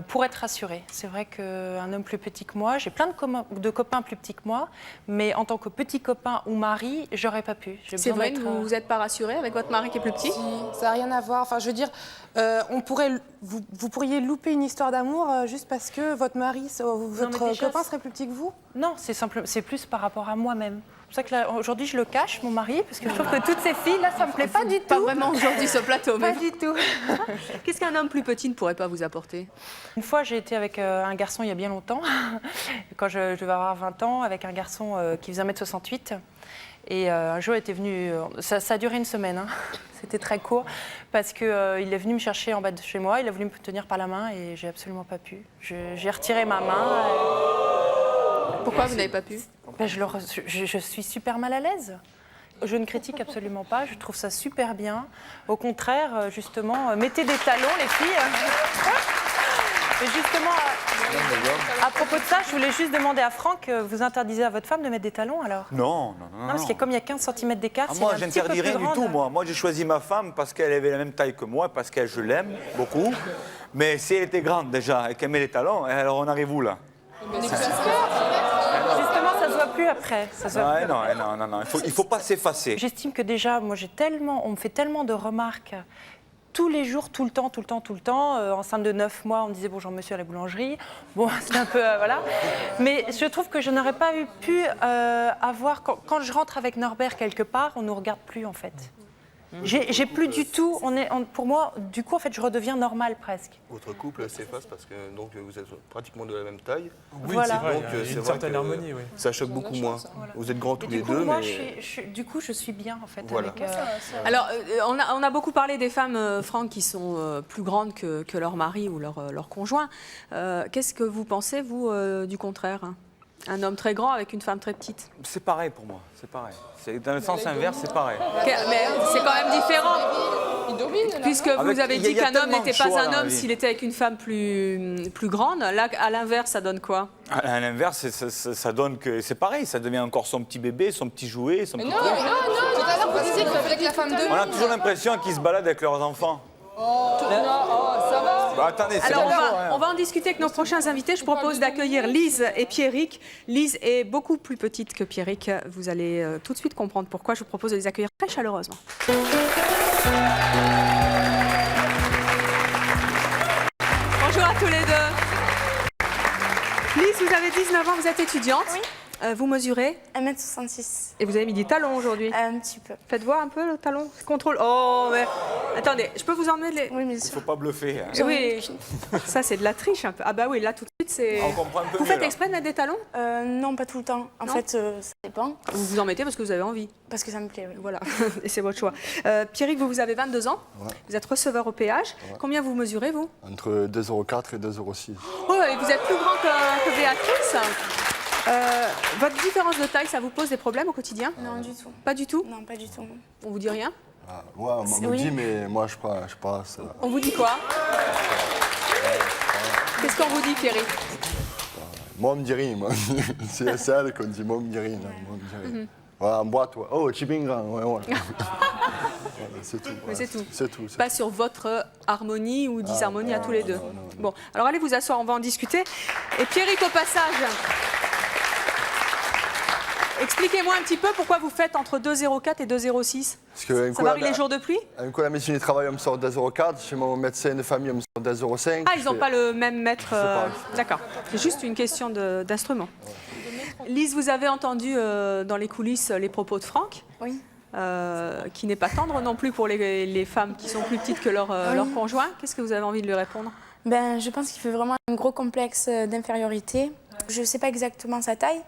pour être rassurée. C'est vrai qu'un homme plus petit que moi, j'ai plein de copains plus petits que moi, mais en tant que petit copain ou mari, j'aurais pas pu. C'est vrai que vous n'êtes pas rassurée avec votre mari qui est plus petit? Ça n'a rien à voir. Enfin, je veux dire, vous pourriez louper une histoire d'amour juste parce que votre mari, votre copain serait plus petit que vous? Non, c'est plus par rapport à moi-même. C'est pour ça que aujourd'hui, je le cache, mon mari, parce que je trouve que toutes ces filles, là, ça me plaît pas du tout. Pas vraiment aujourd'hui, ce plateau. Pas mais... du tout. Qu'est-ce qu'un homme plus petit ne pourrait pas vous apporter? Une fois, j'ai été avec un garçon il y a bien longtemps, quand je devais avoir 20 ans, avec un garçon qui faisait 1m68. Et un jour, il était venu, ça a duré une semaine, hein. C'était très court, parce qu'il est venu me chercher en bas de chez moi, il a voulu me tenir par la main et j'ai absolument pas pu. J'ai retiré ma main. Pourquoi vous n'avez pas pu? Ben, je suis super mal à l'aise. Je ne critique absolument pas, je trouve ça super bien. Au contraire, justement, mettez des talons, les filles. Et justement, à propos de ça, je voulais juste demander à Franck, vous interdisez à votre femme de mettre des talons alors? Non. Parce qu'il y a comme il y a 15 cm d'écart, Moi, j'interdis rien du tout, moi. Moi, j'ai choisi ma femme parce qu'elle avait la même taille que moi, parce que je l'aime beaucoup. Mais si elle était grande déjà et qu'elle met les talons, alors on arrive où là? Justement, ça se voit plus après. Non. Il faut pas s'effacer. J'estime que déjà, moi, on me fait tellement de remarques tous les jours, tout le temps. Enceinte de 9 mois, on me disait bonjour monsieur à la boulangerie. Bon, c'est un peu voilà. Mais je trouve que je n'aurais pas pu avoir quand je rentre avec Norbert quelque part, on nous regarde plus en fait. J'ai plus du tout. Pour moi, du coup, en fait, je redeviens normale presque. Votre couple s'efface parce que donc vous êtes pratiquement de la même taille. Oui, voilà. c'est vrai. Donc, Il y a une certaine harmonie, oui. Ça choque beaucoup moins. Voilà. Vous êtes grands tous les Du coup, deux, moi, mais du coup, je suis bien en fait. Voilà. Avec, Alors, on a beaucoup parlé des femmes, Franck, qui sont plus grandes que leur mari ou leur conjoint. Qu'est-ce que vous pensez, vous, du contraire? Un homme très grand avec une femme très petite? C'est pareil pour moi, c'est pareil. Dans le sens inverse, c'est pareil. Mais c'est quand même différent. Puisque vous avez dit qu'un homme n'était pas un homme s'il était avec une femme plus grande. Là, à l'inverse, ça donne quoi? À l'inverse, ça donne que c'est pareil, ça devient encore son petit bébé, son petit jouet, son petit truc. Tout à l'heure, vous disiez qu'il fallait que la femme de... On a toujours l'impression qu'ils se baladent avec leurs enfants. ça va. Bah, attendez, c'est Alors, bon. on va en discuter avec nos prochains invités. Je propose d'accueillir Lise et Pierrick. Lise est beaucoup plus petite que Pierrick. Vous allez tout de suite comprendre pourquoi. Je vous propose de les accueillir très chaleureusement. Bonjour à tous les deux. Lise, vous avez 19 ans, vous êtes étudiante. Oui. Vous mesurez 1m66. Et vous avez mis des talons aujourd'hui? Un petit peu. Faites voir un peu le talon. Contrôle. Oh, mais attendez, je peux vous emmener les. Oui, bien Il sûr. faut pas bluffer. Hein. Oui, ça c'est de la triche un peu. Ah bah oui, là tout de suite c'est. On comprend un peu Vous mieux, faites là. exprès de mettre des talons? Non, pas tout le temps. En Non fait, ça dépend. Vous vous en mettez parce que vous avez envie. Parce que ça me plaît, oui. Voilà, et c'est votre choix. Pierrick, vous avez 22 ans. Ouais. Vous êtes receveur au péage. Ouais. Combien vous mesurez, vous? Entre 2,04 et 2,06 €. Oh, et vous êtes plus grand que Béatrice. Votre différence de taille, ça vous pose des problèmes au quotidien? Non, du tout. Pas du tout? Non, pas du tout. On vous dit rien? Ah, ouais, on me Oui. dit, mais moi je passe. On vous dit quoi? Qu'est-ce qu'on vous dit, Pierrick? Moi, on me dit rien. Moi. C'est elle qu'on dit, moi, on me dit rien. Moi, on me dit rien. Ouais, en boîte, ouais. Oh, Chibingra, ouais, voilà. Voilà, c'est tout. Mais ouais, c'est tout. C'est tout. Pas sur votre harmonie ou disharmonie à tous les deux. Bon, alors allez vous asseoir, on va en discuter. Et Pierrick, au passage, expliquez-moi un petit peu pourquoi vous faites entre 2,04 et 2,06. Ça varie les jours de pluie? Un coup, la médecine du travail, on me sort 2,04. Chez mon médecin de famille, on me sort 2,05. Ah, ils n'ont pas le même mètre. pas. D'accord. C'est juste une question d'instrument. Lise, vous avez entendu dans les coulisses les propos de Franck. Oui. Qui n'est pas tendre non plus pour les femmes qui sont plus petites que leur conjoint. Qu'est-ce que vous avez envie de lui répondre? Je pense qu'il fait vraiment un gros complexe d'infériorité. Je ne sais pas exactement sa taille,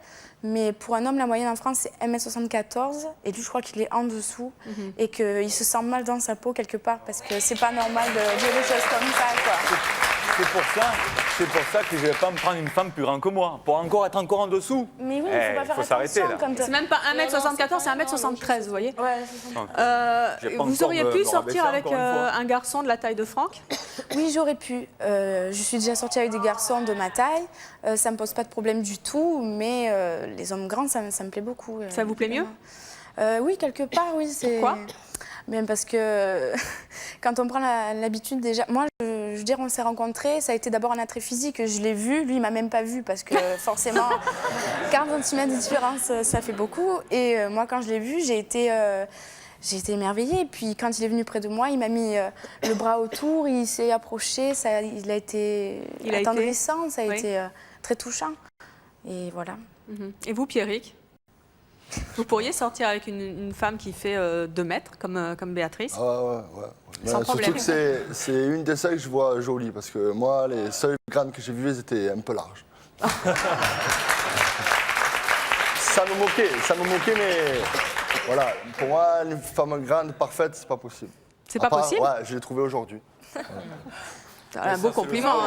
mais pour un homme, la moyenne en France, c'est 1m74. Et lui, je crois qu'il est en dessous et qu'il se sent mal dans sa peau quelque part parce que c'est pas normal de dire des choses comme ça, quoi. C'est pour ça que je vais pas me prendre une femme plus grande que moi, pour encore être encore en dessous. Mais oui, il faut pas faire s'arrêter là. C'est même pas 1m74, c'est 1m73, vous voyez. Ouais, J'ai pas vous encore auriez me pu rabaisser sortir avec encore une fois. un garçon de la taille de Franck? Oui, j'aurais pu. Je suis déjà sortie avec des garçons de ma taille. Ça me pose pas de problème du tout, mais les hommes grands, ça me plaît beaucoup. Ça vous plaît mieux? Oui, quelque part, oui. Pourquoi? Bien parce que quand on prend l'habitude déjà... Moi, je veux dire, on s'est rencontrés, ça a été d'abord un attrait physique. Je l'ai vu, lui, il m'a même pas vu parce que forcément, 40 cm de différence, ça fait beaucoup. Et moi, quand je l'ai vu, j'ai été émerveillée. Et puis, quand il est venu près de moi, il m'a mis le bras autour, il s'est approché, il a été attendrissant, ça a été très touchant. Et voilà. Et vous, Pierrick? Vous pourriez sortir avec une femme qui fait 2 mètres, comme Béatrice? Ouais. Sans problème. Surtout que c'est une des seules que je vois jolies, parce que moi, les seules grandes que j'ai vues, elles étaient un peu larges. Ça me moquait, mais voilà, pour moi, une femme grande, parfaite, c'est pas possible. C'est pas possible? Ouais, je l'ai trouvée aujourd'hui. Un beau compliment.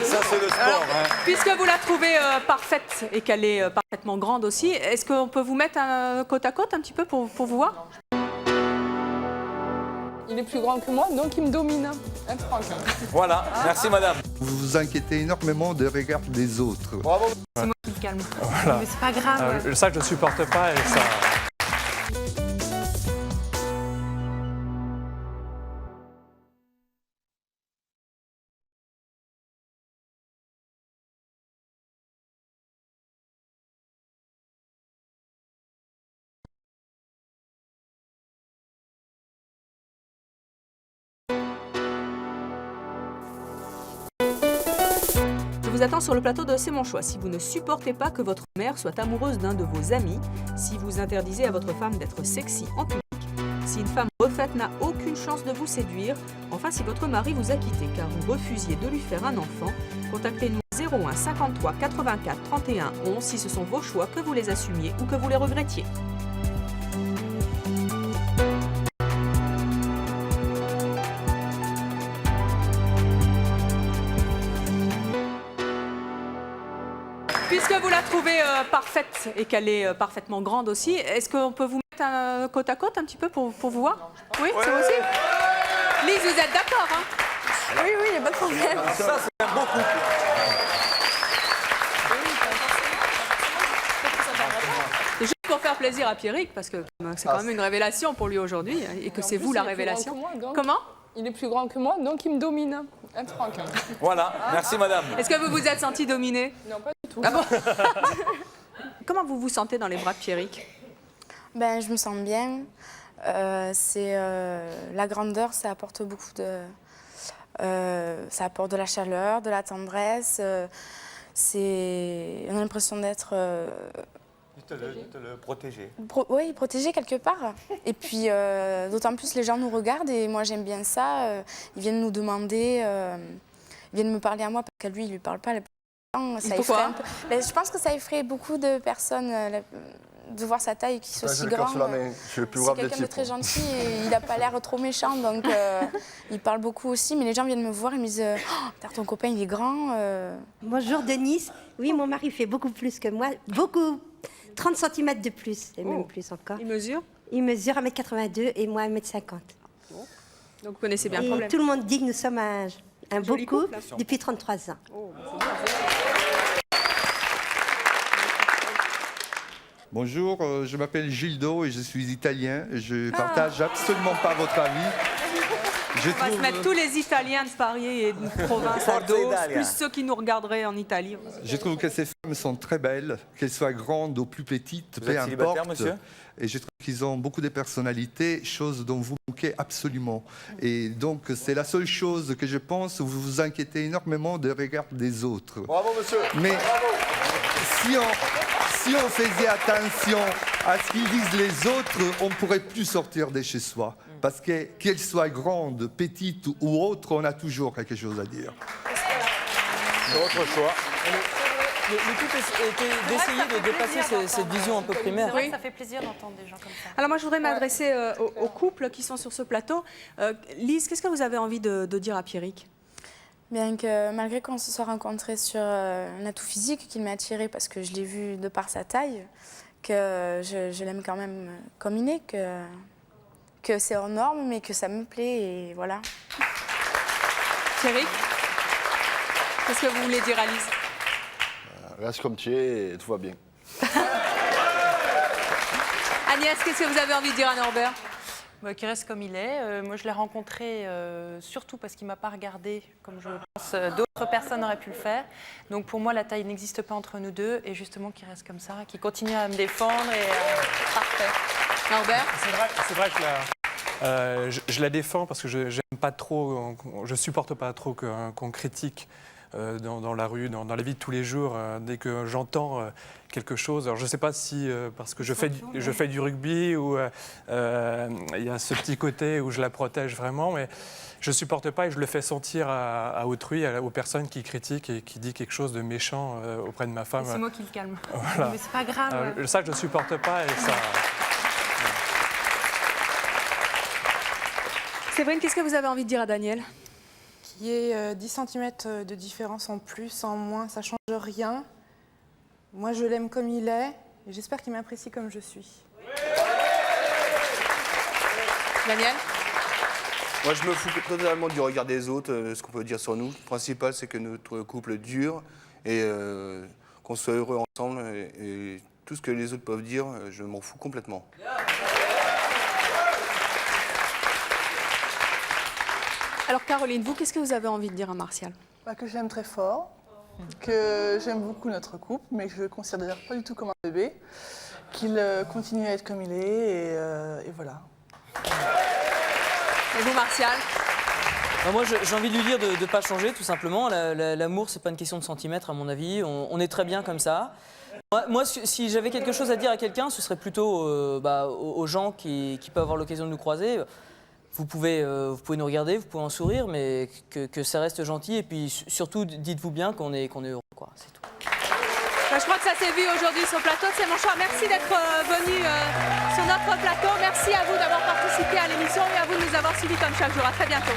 Ça, c'est le sport. Alors, puisque vous la trouvez parfaite et qu'elle est parfaitement grande aussi, est-ce qu'on peut vous mettre côte à côte un petit peu pour vous voir? Il est plus grand que moi, donc il me domine. Franck. Voilà, merci madame. Vous vous inquiétez énormément des regards des autres. Bravo. C'est moi qui le calme. Voilà. Mais c'est pas grave. Ça, je ne supporte pas et ça... Je vous attends sur le plateau de C'est mon choix. Si vous ne supportez pas que votre mère soit amoureuse d'un de vos amis, si vous interdisez à votre femme d'être sexy en public, si une femme refaite n'a aucune chance de vous séduire, enfin si votre mari vous a quitté car vous refusiez de lui faire un enfant, contactez-nous 01 53 84 31 11 si ce sont vos choix, que vous les assumiez ou que vous les regrettiez. Puisque vous la trouvez parfaite et qu'elle est parfaitement grande aussi, est-ce qu'on peut vous mettre côte à côte un petit peu pour vous voir? Oui, c'est vous aussi? Lise, vous êtes d'accord, hein? Oui, il n'y a pas de problème. Ça, c'est un beau couple. C'est juste pour faire plaisir à Pierrick, parce que c'est quand même une révélation pour lui aujourd'hui, et que c'est vous la révélation. Comment? Il est plus grand que moi, donc il me domine. Franck. Voilà, merci madame. Est-ce que vous vous êtes senti dominé? Non, pas du tout. Ah bon? Comment vous vous sentez dans les bras de Pierrick? Ben, je me sens bien. La grandeur, ça apporte beaucoup de... ça apporte de la chaleur, de la tendresse. On a l'impression d'être... De te le protéger. Oui, protégé quelque part. Et puis, d'autant plus, les gens nous regardent et moi, j'aime bien ça. Ils viennent nous demander, ils viennent me parler à moi parce qu'à lui, il ne lui parle pas. Ça pourquoi un peu. Mais je pense que ça effraie beaucoup de personnes de voir sa taille qui soit si grande. C'est quelqu'un de très gentil et il n'a pas l'air trop méchant, donc il parle beaucoup aussi. Mais les gens viennent me voir et me disent oh, ton copain, il est grand. Bonjour Denise. Oui, mon mari fait beaucoup plus que moi. Beaucoup. 30 cm de plus, et même plus encore. Il mesure? Il mesure 1m82 et moi 1m50. Donc vous connaissez bien le et problème. tout le monde dit que nous sommes un beau couple depuis 33 ans. Bonjour, je m'appelle Gildo et je suis italien. Je ne partage absolument pas votre avis. On va se mettre tous les Italiens de Paris et de province à dos, plus ceux qui nous regarderaient en Italie. Je trouve que ces femmes sont très belles, qu'elles soient grandes ou plus petites, peu importe. Monsieur ? Et je trouve qu'ils ont beaucoup de personnalité, chose dont vous manquez absolument. Et donc, c'est la seule chose que je pense, vous vous inquiétez énormément des regards des autres. Bravo, monsieur. Mais Bravo. si on faisait attention à ce qu'ils disent les autres, on ne pourrait plus sortir de chez soi. Parce que qu'elles soient grandes, petites ou autres, on a toujours quelque chose à dire. Votre choix. Le tout était d'essayer de dépasser cette vision un peu primaire. C'est vrai que ça fait plaisir d'entendre des gens comme ça. Alors moi, je voudrais m'adresser aux couples qui sont sur ce plateau. Lise, qu'est-ce que vous avez envie de dire à Pierrick? Bien que malgré qu'on se soit rencontrés sur un atout physique qui m'a attirée parce que je l'ai vu de par sa taille, que je l'aime quand même comme il est, que c'est hors norme, mais que ça me plaît et voilà. Pierrick, qu'est-ce que vous voulez dire à Lise? Reste comme tu es et tout va bien. Agnès, qu'est-ce que vous avez envie de dire à Norbert? Qui reste comme il est. Moi, je l'ai rencontré surtout parce qu'il ne m'a pas regardé comme je pense d'autres personnes auraient pu le faire. Donc pour moi, la taille n'existe pas entre nous deux et justement qu'il reste comme ça, qu'il continue à me défendre et parfait. Norbert ? C'est vrai que je la défends parce que je j'aime pas trop, je supporte pas trop qu'on critique dans la rue, dans la vie de tous les jours, dès que j'entends quelque chose. Alors je ne sais pas si parce que je fais du rugby ou il y a ce petit côté où je la protège vraiment, mais je ne supporte pas et je le fais sentir à autrui, aux personnes qui critiquent et qui disent quelque chose de méchant auprès de ma femme. C'est moi qui le calme. Voilà. Mais c'est pas grave. Ça, je ne supporte pas et ça... Séverine, qu'est-ce que vous avez envie de dire à Daniel ? Qu'il y ait 10 cm de différence en plus, en moins, ça ne change rien. Moi, je l'aime comme il est et j'espère qu'il m'apprécie comme je suis. Daniel ? Moi, je me fous totalement du regard des autres, ce qu'on peut dire sur nous. Le principal, c'est que notre couple dure et qu'on soit heureux ensemble. Et tout ce que les autres peuvent dire, je m'en fous complètement. Alors Caroline, vous, qu'est-ce que vous avez envie de dire à Martial ? Que je l'aime très fort, que j'aime beaucoup notre couple, mais que je ne le considère pas du tout comme un bébé, qu'il continue à être comme il est, et voilà. Et vous, Martial ? Moi, j'ai envie de lui dire de ne pas changer, tout simplement. L'amour, c'est pas une question de centimètres, à mon avis. On est très bien comme ça. Moi, si j'avais quelque chose à dire à quelqu'un, ce serait plutôt aux gens qui peuvent avoir l'occasion de nous croiser. Vous pouvez nous regarder, vous pouvez en sourire, mais que ça reste gentil. Et puis surtout, dites-vous bien qu'on est heureux, quoi. C'est tout. Je crois que ça s'est vu aujourd'hui sur le plateau de C'est mon choix. Merci d'être venu sur notre plateau. Merci à vous d'avoir participé à l'émission et à vous de nous avoir suivis comme chaque jour. À très bientôt.